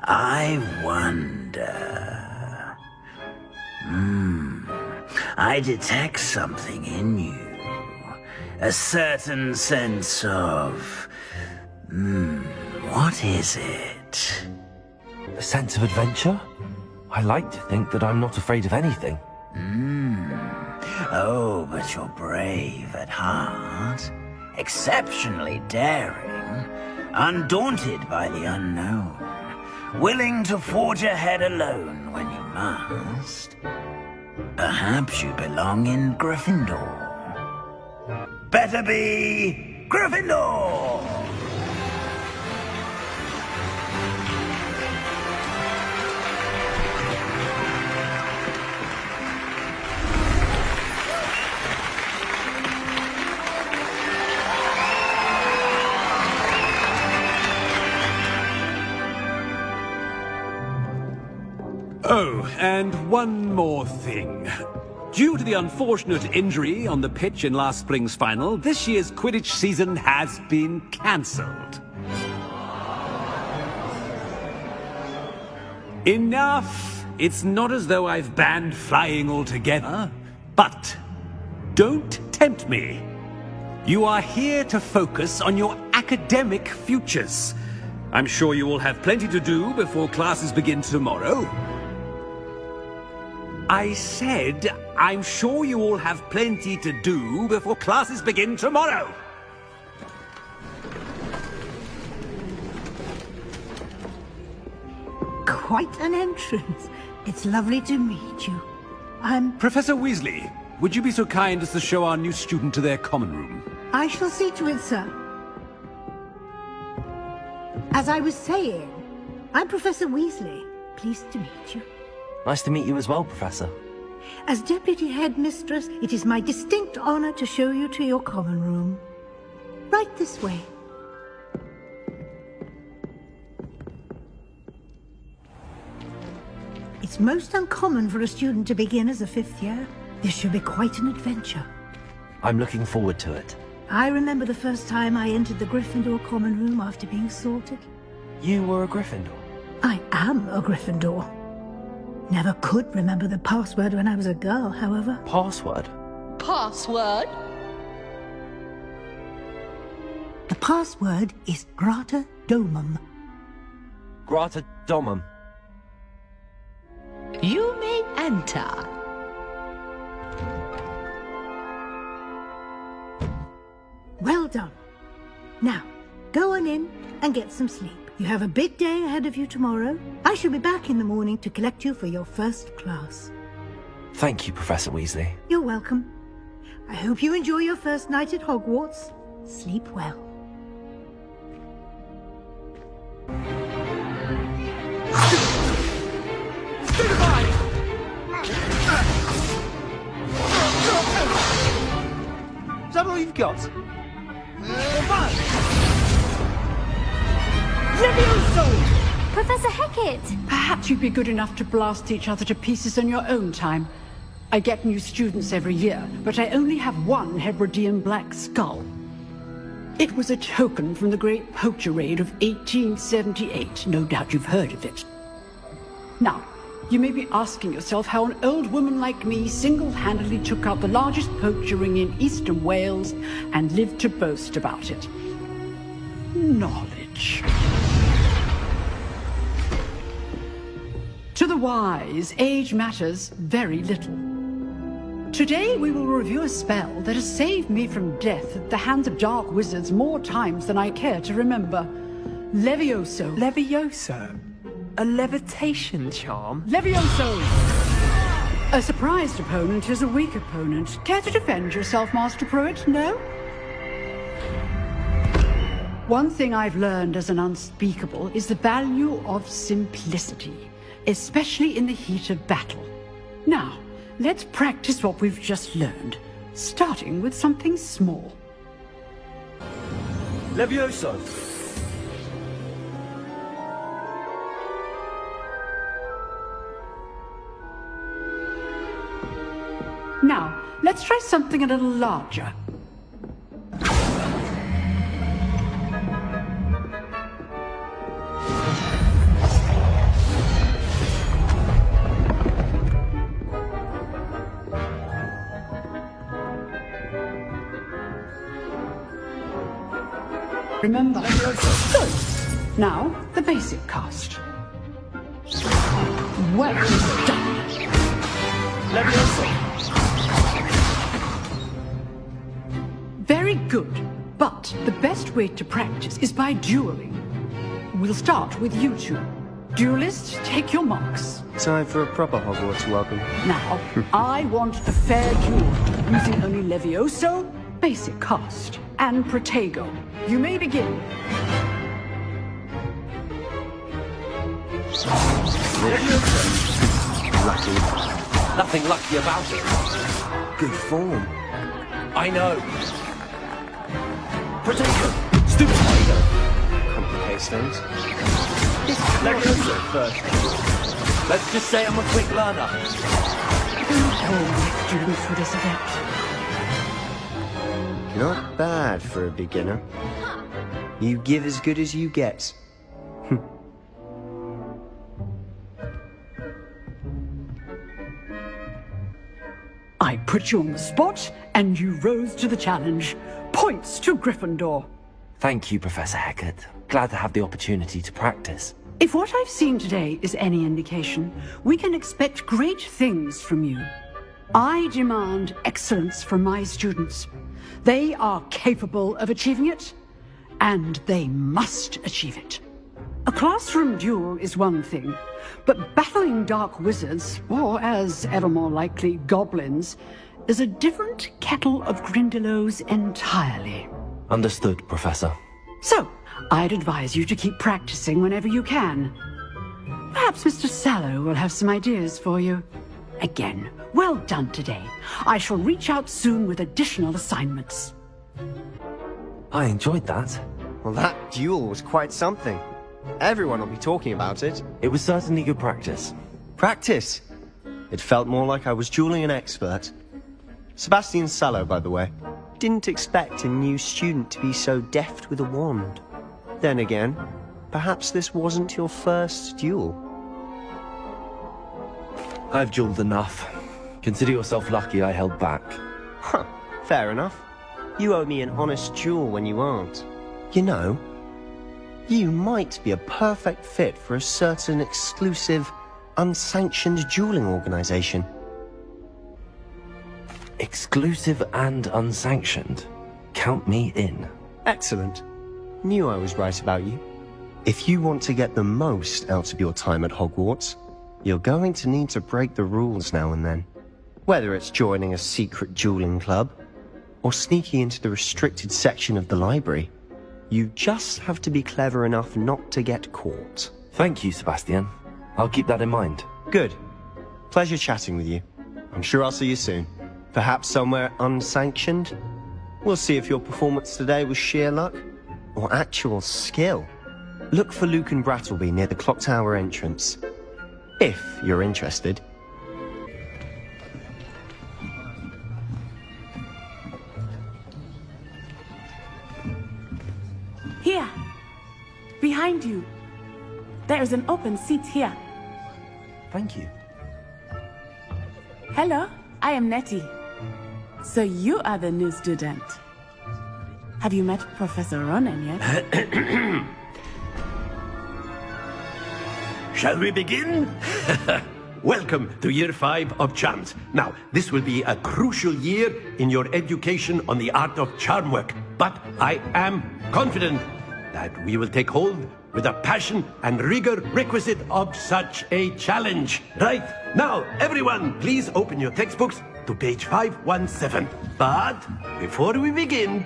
I wonder... I detect something in you. A certain sense of... what is it? A sense of adventure? I like to think that I'm not afraid of anything. Oh, but you're brave at heart. Exceptionally daring. Undaunted by the unknown. Willing to forge ahead alone when you must. Perhaps you belong in Gryffindor. Better be Gryffindor! Oh, and one more thing. Due to the unfortunate injury on the pitch in last spring's final, this year's Quidditch season has been cancelled. Enough! It's not as though I've banned flying altogether, but don't tempt me. You are here to focus on your academic futures. I'm sure you will have plenty to do before classes begin tomorrow. I said, I'm sure you all have plenty to do before classes begin tomorrow. Quite an entrance. It's lovely to meet you. Professor Weasley, would you be so kind as to show our new student to their common room? I shall see to it, sir. As I was saying, I'm Professor Weasley. Pleased to meet you. Nice to meet you as well, Professor. As Deputy Headmistress, it is my distinct honor to show you to your common room. Right this way. It's most uncommon for a student to begin as a fifth year. This should be quite an adventure. I'm looking forward to it. I remember the first time I entered the Gryffindor common room after being sorted. You were a Gryffindor? I am a Gryffindor. Never could remember the password when I was a girl, however. Password? Password? The password is Grata Domum. Grata Domum. You may enter. Well done. Now, go on in and get some sleep. You have a big day ahead of you tomorrow. I shall be back in the morning to collect you for your first class. Thank you, Professor Weasley. You're welcome. I hope you enjoy your first night at Hogwarts. Sleep well. Is that all you've got? Professor Hecat! Perhaps you'd be good enough to blast each other to pieces in your own time. I get new students every year, but I only have one Hebridean black skull. It was a token from the Great Poacher Raid of 1878. No doubt you've heard of it. Now, you may be asking yourself how an old woman like me single-handedly took out the largest poacher ring in eastern Wales and lived to boast about it. Knowledge. To the wise, age matters very little. Today we will review a spell that has saved me from death at the hands of dark wizards more times than I care to remember. Levioso. Levioso? A levitation charm? Levioso! A surprised opponent is a weak opponent. Care to defend yourself, Master Pruitt? No? One thing I've learned as an unspeakable is the value of simplicity, especially in the heat of battle. Now, let's practice what we've just learned, starting with something small. Levioso! Now, let's try something a little larger. Remember. Good. Now, the basic cast. Well done. Levioso! Very good. But the best way to practice is by dueling. We'll start with you two. Duelists, take your marks. Time for a proper Hogwarts welcome. Now, I want a fair duel, using only Levioso, basic cast, and Protego. You may begin. Lucky. Nothing lucky about it. Good form. I know. Protego! Stupid Protego! Complicates things. Levioso first. Let's just say I'm a quick learner. All my students for this adept. Not bad for a beginner. You give as good as you get. I put you on the spot, and you rose to the challenge. Points to Gryffindor. Thank you, Professor Hecat. Glad to have the opportunity to practice. If what I've seen today is any indication, we can expect great things from you. I demand excellence from my students. They are capable of achieving it, and they must achieve it. A classroom duel is one thing, but battling dark wizards, or as ever more likely, goblins, is a different kettle of Grindylows entirely. Understood, Professor. So, I'd advise you to keep practicing whenever you can. Perhaps Mr. Sallow will have some ideas for you. Again, well done today. I shall reach out soon with additional assignments. I enjoyed that. Well, that duel was quite something. Everyone will be talking about it. It was certainly good practice. Practice? It felt more like I was dueling an expert. Sebastian Sallow, by the way. Didn't expect a new student to be so deft with a wand. Then again, perhaps this wasn't your first duel. I've dueled enough. Consider yourself lucky I held back. Huh, fair enough. You owe me an honest duel when you aren't. You know, you might be a perfect fit for a certain exclusive, unsanctioned dueling organization. Exclusive and unsanctioned. Count me in. Excellent. Knew I was right about you. If you want to get the most out of your time at Hogwarts, you're going to need to break the rules now and then. Whether it's joining a secret dueling club, or sneaking into the restricted section of the library, you just have to be clever enough not to get caught. Thank you, Sebastian. I'll keep that in mind. Good. Pleasure chatting with you. I'm sure I'll see you soon. Perhaps somewhere unsanctioned? We'll see if your performance today was sheer luck, or actual skill. Look for Luke and Brattleby near the clock tower entrance. If you're interested. Here. Behind you. There is an open seat here. Thank you. Hello, I am Nettie. So you are the new student. Have you met Professor Ronen yet? Shall we begin? Welcome to Year 5 of Charms. Now, this will be a crucial year in your education on the art of charm work. But I am confident that we will take hold with the passion and rigor requisite of such a challenge. Right, now, everyone, please open your textbooks to page 517. But before we begin,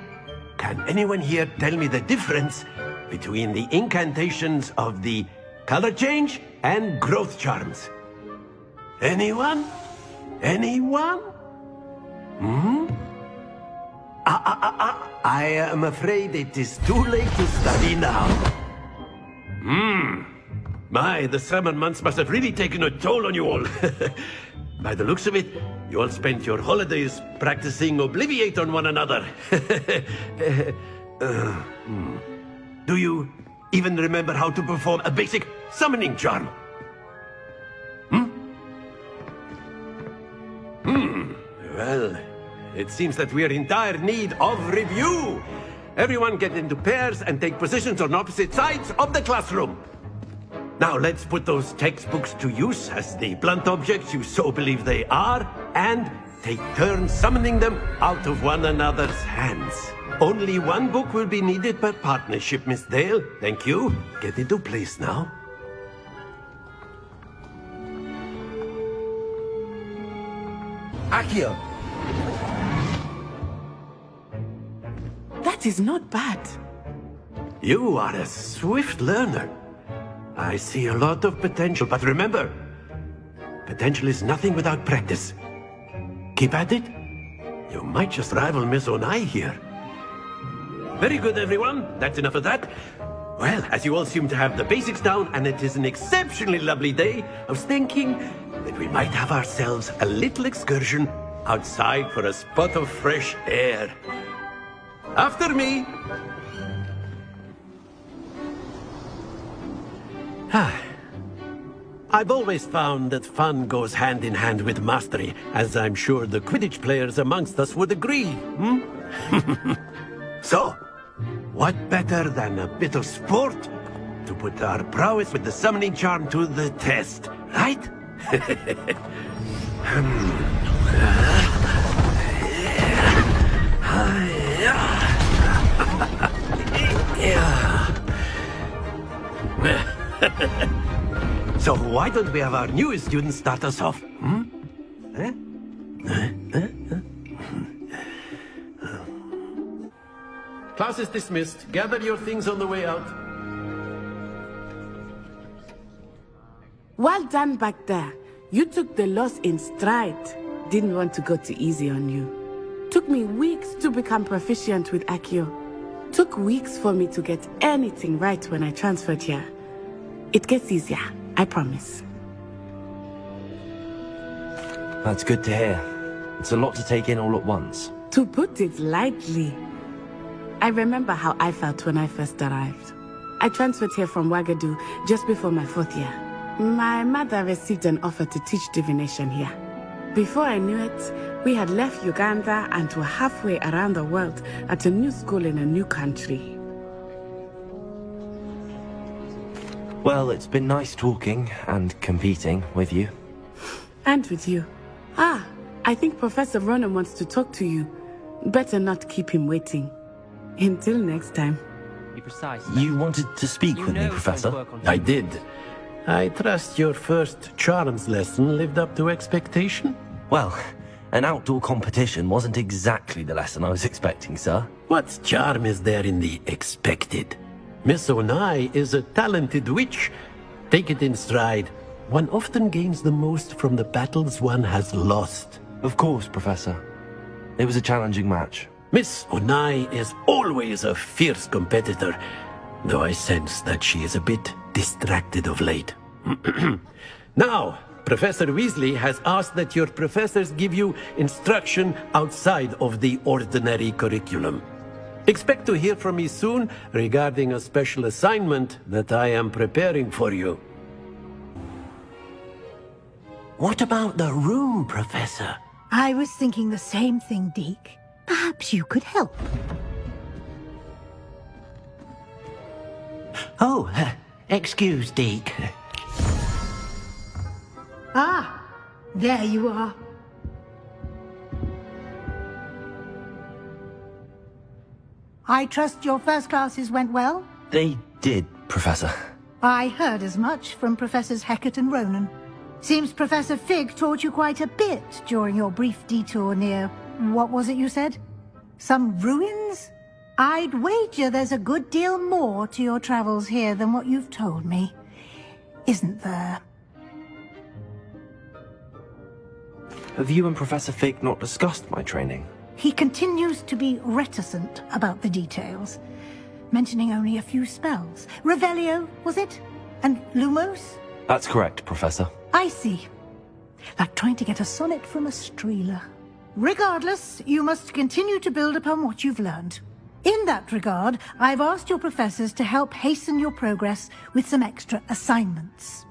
Can anyone here tell me the difference between the incantations of the color change and growth charms? Anyone? Anyone? Hmm? I am afraid it is too late to study now. My, the summer months must have really taken a toll on you all. By the looks of it, you all spent your holidays practicing Obliviate on one another. Do you even remember how to perform a basic summoning charm? Well, it seems that we are in dire need of review. Everyone get into pairs and take positions on opposite sides of the classroom. Now let's put those textbooks to use as the blunt objects you so believe they are, and take turns summoning them out of one another's hands. Only one book will be needed per partnership, Miss Dale. Thank you. Get into place now. Accio! That is not bad. You are a swift learner. I see a lot of potential, but remember, potential is nothing without practice. Keep at it. You might just rival Miss Onai here. Very good, everyone. That's enough of that. Well, as you all seem to have the basics down, and it is an exceptionally lovely day, I was thinking that we might have ourselves a little excursion outside for a spot of fresh air. After me! I've always found that fun goes hand in hand with mastery, as I'm sure the Quidditch players amongst us would agree, So, what better than a bit of sport to put our prowess with the summoning charm to the test, right? So why don't we have our newest student start us off? Class is dismissed. Gather your things on the way out. Well done back there. You took the loss in stride. Didn't want to go too easy on you. Took me weeks to become proficient with Accio. Took weeks for me to get anything right when I transferred here. It gets easier, I promise. That's good to hear. It's a lot to take in all at once. To put it lightly, I remember how I felt when I first arrived. I transferred here from Wagadu just before my 4th year. My mother received an offer to teach divination here. Before I knew it, we had left Uganda and were halfway around the world at a new school in a new country. Well, it's been nice talking and competing with you. And with you. I think Professor Ronan wants to talk to you. Better not keep him waiting. Until next time. Be precise. You wanted to speak with me, Professor? I did. I trust your first charms lesson lived up to expectation? Well, an outdoor competition wasn't exactly the lesson I was expecting, sir. What charm is there in the expected? Miss Onai is a talented witch. Take it in stride. One often gains the most from the battles one has lost. Of course, Professor. It was a challenging match. Miss Onai is always a fierce competitor, though I sense that she is a bit distracted of late. Now, Professor Weasley has asked that your professors give you instruction outside of the ordinary curriculum. Expect to hear from me soon regarding a special assignment that I am preparing for you. What about the room, Professor? I was thinking the same thing, Deke. Perhaps you could help. Oh, excuse, Deke. There you are. I trust your first classes went well? They did, Professor. I heard as much from Professors Hecat and Ronan. Seems Professor Fig taught you quite a bit during your brief detour near... what was it you said? Some ruins? I'd wager there's a good deal more to your travels here than what you've told me. Isn't there? Have you and Professor Fig not discussed my training? He continues to be reticent about the details, mentioning only a few spells. Revelio, was it? And Lumos? That's correct, Professor. I see. Like trying to get a sonnet from a streeler. Regardless, you must continue to build upon what you've learned. In that regard, I've asked your professors to help hasten your progress with some extra assignments.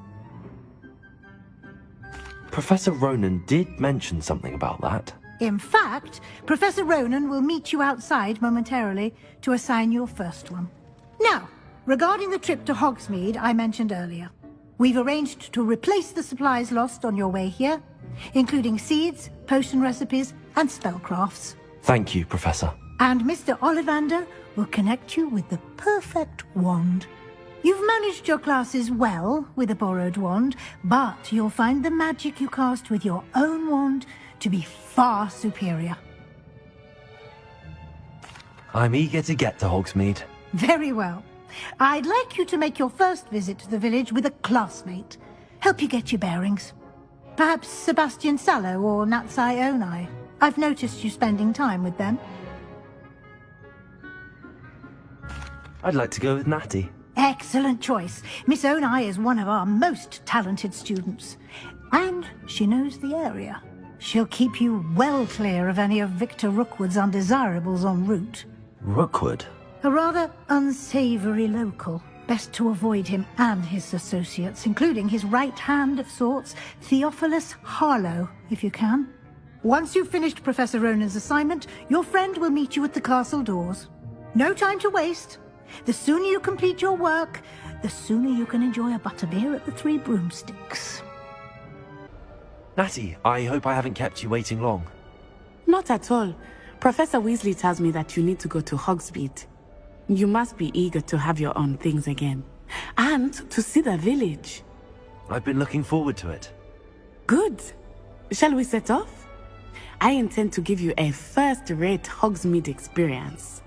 Professor Ronan did mention something about that. In fact, Professor Ronan will meet you outside momentarily to assign your first one. Now, regarding the trip to Hogsmeade I mentioned earlier, we've arranged to replace the supplies lost on your way here, including seeds, potion recipes, and spellcrafts. Thank you, Professor. And Mr. Ollivander will connect you with the perfect wand. You've managed your classes well with a borrowed wand, but you'll find the magic you cast with your own wand to be far superior. I'm eager to get to Hogsmeade. Very well. I'd like you to make your first visit to the village with a classmate. Help you get your bearings. Perhaps Sebastian Sallow or Natsai Onai. I've noticed you spending time with them. I'd like to go with Natty. Excellent choice. Miss Onai is one of our most talented students. And she knows the area. She'll keep you well clear of any of Victor Rookwood's undesirables en route. Rookwood? A rather unsavory local. Best to avoid him and his associates, including his right hand of sorts, Theophilus Harlow, if you can. Once you've finished Professor Ronan's assignment, your friend will meet you at the castle doors. No time to waste. The sooner you complete your work, the sooner you can enjoy a butterbeer at the Three Broomsticks. Natty, I hope I haven't kept you waiting long. Not at all. Professor Weasley tells me that you need to go to Hogsmeade. You must be eager to have your own things again. And to see the village. I've been looking forward to it. Good. Shall we set off? I intend to give you a first-rate Hogsmeade experience.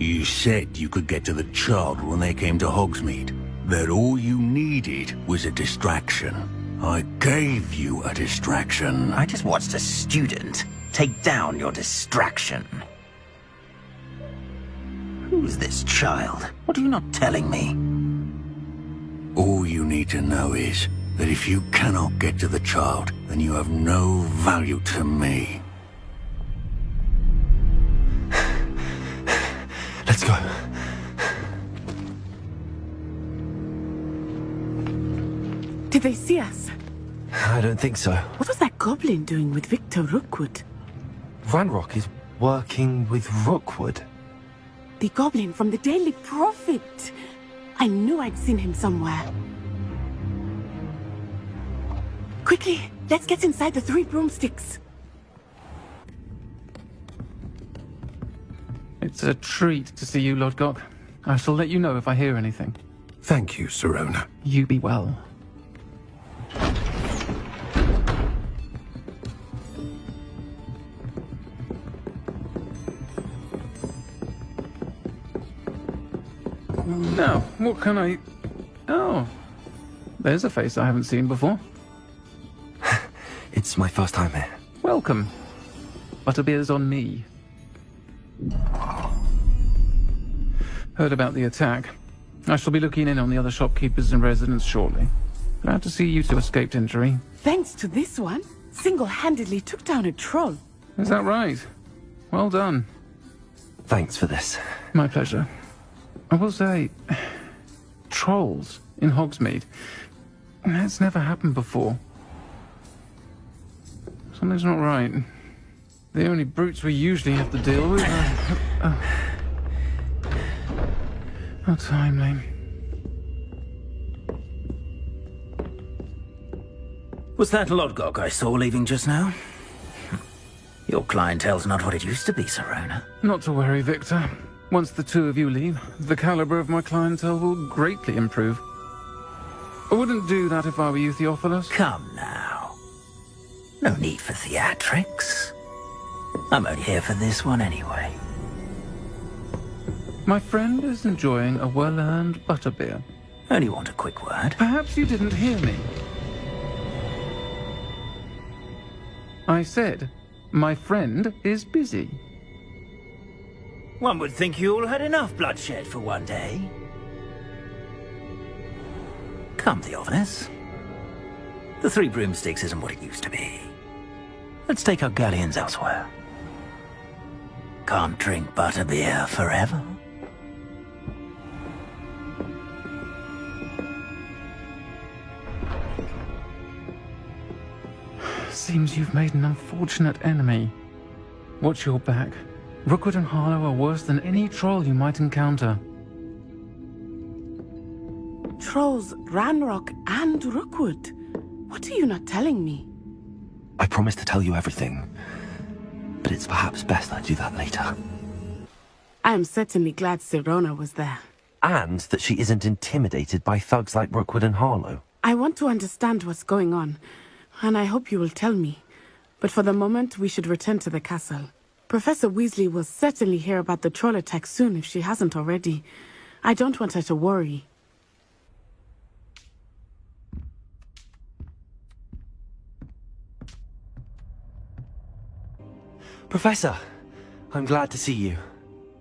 You said you could get to the child when they came to Hogsmeade. That all you needed was a distraction. I gave you a distraction. I just watched a student take down your distraction. Who's this child? What are you not telling me? All you need to know is that if you cannot get to the child, then you have no value to me. Let's go. Did they see us? I don't think so. What was that goblin doing with Victor Rookwood? Ranrock is working with Rookwood. The goblin from the Daily Prophet. I knew I'd seen him somewhere. Quickly, let's get inside the Three Broomsticks. It's a treat to see you, Lodgok. I shall let you know if I hear anything. Thank you, Sirona. You be well. Now, what can I... Oh, there's a face I haven't seen before. It's my first time here. Welcome. Butterbeer's on me. Heard about the attack. I shall be looking in on the other shopkeepers and residents shortly. Glad to see you two escaped injury. Thanks to this one, single-handedly took down a troll. Is that right? Well done. Thanks for this. My pleasure. I will say, trolls in Hogsmeade. That's never happened before. Something's not right. The only brutes we usually have to deal with are... How timely. Was that Lodgok I saw leaving just now? Your clientele's not what it used to be, Sirona. Not to worry, Victor. Once the two of you leave, the caliber of my clientele will greatly improve. I wouldn't do that if I were you, Theophilus. Come now. No need for theatrics. I'm only here for this one anyway. My friend is enjoying a well-earned butterbeer. Only want a quick word. Perhaps you didn't hear me. I said, my friend is busy. One would think you all had enough bloodshed for one day. Come, Theophilus. The Three Broomsticks isn't what it used to be. Let's take our galleons elsewhere. Can't drink butterbeer forever. Seems you've made an unfortunate enemy. Watch your back. Rookwood and Harlow are worse than any troll you might encounter. Trolls, Ranrock, and Rookwood. What are you not telling me? I promised to tell you everything, but it's perhaps best I do that later. I am certainly glad Sirona was there. And that she isn't intimidated by thugs like Rookwood and Harlow. I want to understand what's going on, and I hope you will tell me. But for the moment, we should return to the castle. Professor Weasley will certainly hear about the troll attack soon if she hasn't already. I don't want her to worry. Professor, I'm glad to see you.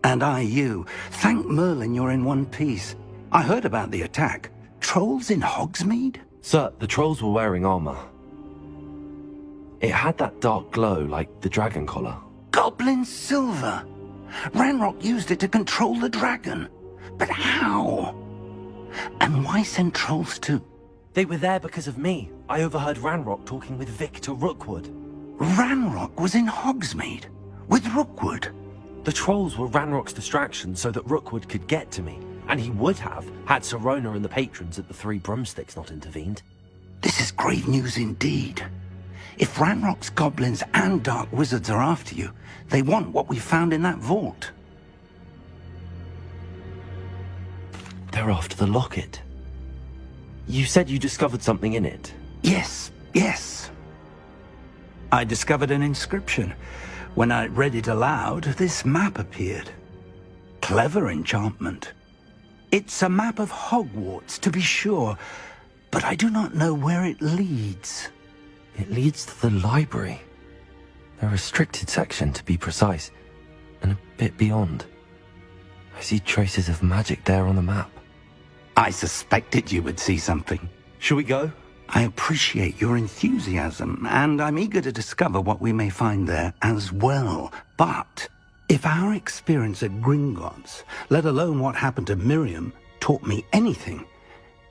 And I you. Thank Merlin you're in one piece. I heard about the attack. Trolls in Hogsmeade? Sir, the trolls were wearing armor. It had that dark glow like the dragon collar. Goblin silver! Ranrock used it to control the dragon. But how? And why send trolls too? They were there because of me. I overheard Ranrock talking with Victor Rookwood. Ranrock was in Hogsmeade? With Rookwood? The trolls were Ranrock's distraction so that Rookwood could get to me. And he would have, had Sirona and the patrons at the Three Broomsticks not intervened. This is grave news indeed. If Ranrock's goblins and dark wizards are after you, they want what we found in that vault. They're after the locket. You said you discovered something in it. Yes, yes. I discovered an inscription. When I read it aloud, this map appeared. Clever enchantment. It's a map of Hogwarts, to be sure, but I do not know where it leads. It leads to the library. A restricted section, to be precise, and a bit beyond. I see traces of magic there on the map. I suspected you would see something. Shall we go? I appreciate your enthusiasm, and I'm eager to discover what we may find there as well. But if our experience at Gringotts, let alone what happened to Miriam, taught me anything,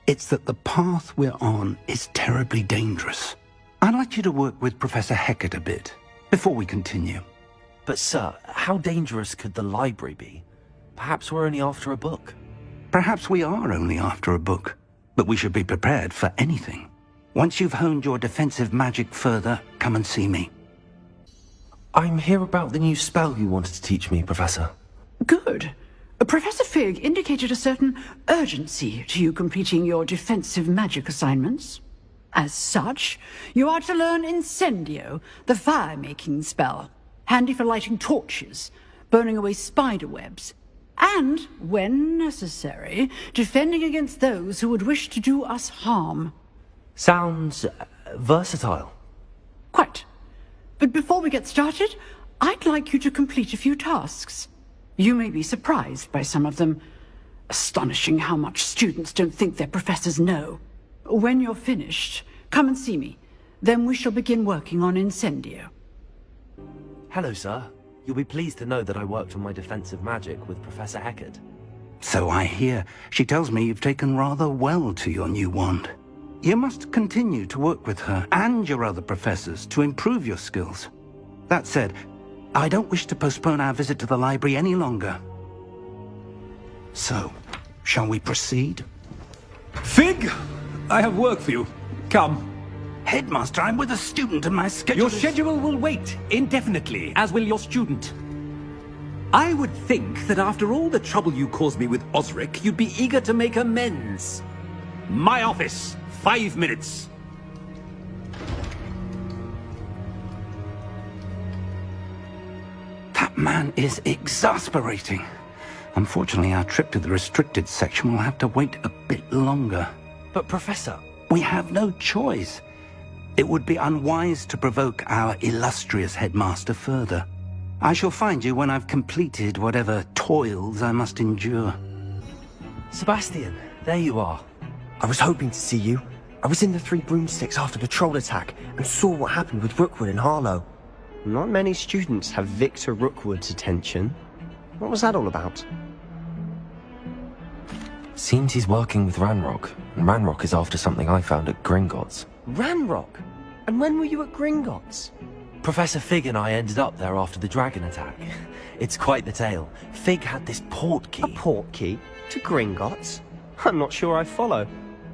it's that the path we're on is terribly dangerous. I'd like you to work with Professor Hecat a bit, before we continue. But sir, how dangerous could the library be? Perhaps we're only after a book. Perhaps we are only after a book, but we should be prepared for anything. Once you've honed your defensive magic further, come and see me. I'm here about the new spell you wanted to teach me, Professor. Good. Professor Fig indicated a certain urgency to you completing your defensive magic assignments. As such, you are to learn Incendio, the fire-making spell, handy for lighting torches, burning away spider webs, and, when necessary, defending against those who would wish to do us harm. Sounds versatile. Quite. But before we get started, I'd like you to complete a few tasks. You may be surprised by some of them. Astonishing how much students don't think their professors know. When you're finished, come and see me. Then we shall begin working on Incendio. Hello, sir. You'll be pleased to know that I worked on my defensive magic with Professor Hecat. So I hear. She tells me you've taken rather well to your new wand. You must continue to work with her and your other professors to improve your skills. That said, I don't wish to postpone our visit to the library any longer. So, shall we proceed? Fig! I have work for you. Come. Headmaster, I'm with a student and my schedule Your schedule will wait indefinitely, as will your student. I would think that after all the trouble you caused me with Osric, you'd be eager to make amends. My office, 5 minutes. That man is exasperating. Unfortunately, our trip to the restricted section will have to wait a bit longer. But Professor... We have no choice. It would be unwise to provoke our illustrious headmaster further. I shall find you when I've completed whatever toils I must endure. Sebastian, there you are. I was hoping to see you. I was in the Three Broomsticks after the troll attack and saw what happened with Rookwood and Harlow. Not many students have Victor Rookwood's attention. What was that all about? Seems he's working with Ranrock, and Ranrock is after something I found at Gringotts. Ranrock? And when were you at Gringotts? Professor Fig and I ended up there after the dragon attack. It's quite the tale. Fig had this port key. A port key? To Gringotts? I'm not sure I follow.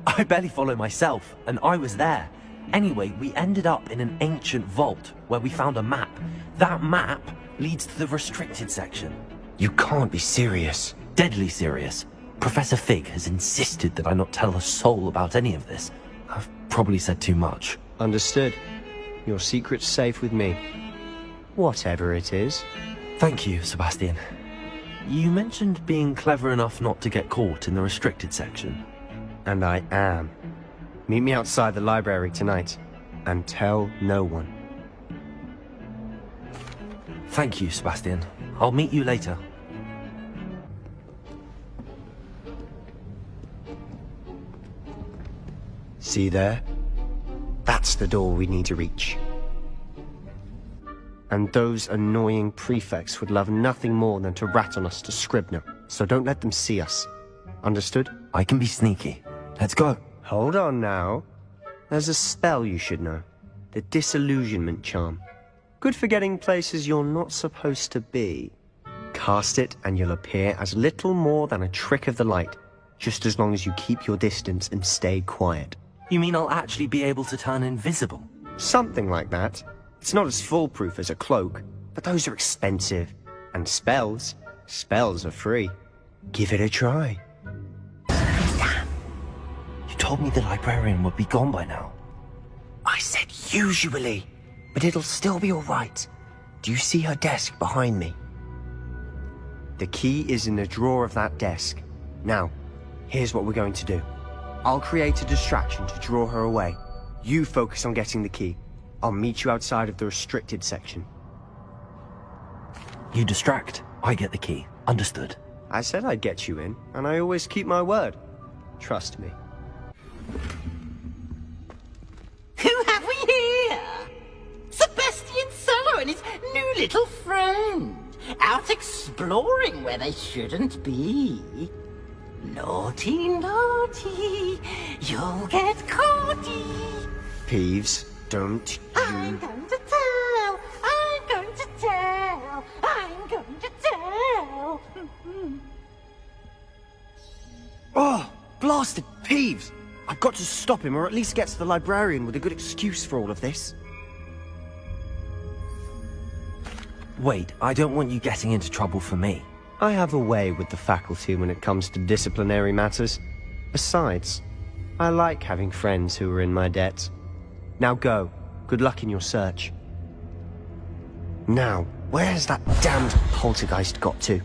I barely follow myself, and I was there. Anyway, we ended up in an ancient vault where we found a map. That map leads to the restricted section. You can't be serious. Deadly serious. Professor Fig has insisted that I not tell a soul about any of this. I've probably said too much. Understood. Your secret's safe with me. Whatever it is. Thank you, Sebastian. You mentioned being clever enough not to get caught in the restricted section. And I am. Meet me outside the library tonight, and tell no one. Thank you, Sebastian. I'll meet you later. See there? That's the door we need to reach. And those annoying prefects would love nothing more than to rat on us to Scribner, so don't let them see us. Understood? I can be sneaky. Let's go. Hold on now. There's a spell you should know. The Disillusionment Charm. Good for getting places you're not supposed to be. Cast it and you'll appear as little more than a trick of the light, just as long as you keep your distance and stay quiet. You mean I'll actually be able to turn invisible? Something like that. It's not as foolproof as a cloak, but those are expensive. And spells are free. Give it a try. You told me the librarian would be gone by now. I said usually, but it'll still be all right. Do you see her desk behind me? The key is in the drawer of that desk. Now, here's what we're going to do. I'll create a distraction to draw her away. You focus on getting the key. I'll meet you outside of the restricted section. You distract, I get the key. Understood. I said I'd get you in, and I always keep my word. Trust me. Who have we here? Sebastian Sallow and his new little friend. Out exploring where they shouldn't be. Naughty, naughty, you'll get caughty. Peeves, don't you... I'm going to tell, I'm going to tell, I'm going to tell. Oh, blasted Peeves! I've got to stop him, or at least get to the librarian with a good excuse for all of this. Wait, I don't want you getting into trouble for me. I have a way with the faculty when it comes to disciplinary matters. Besides, I like having friends who are in my debt. Now go. Good luck in your search. Now, where's that damned poltergeist got to?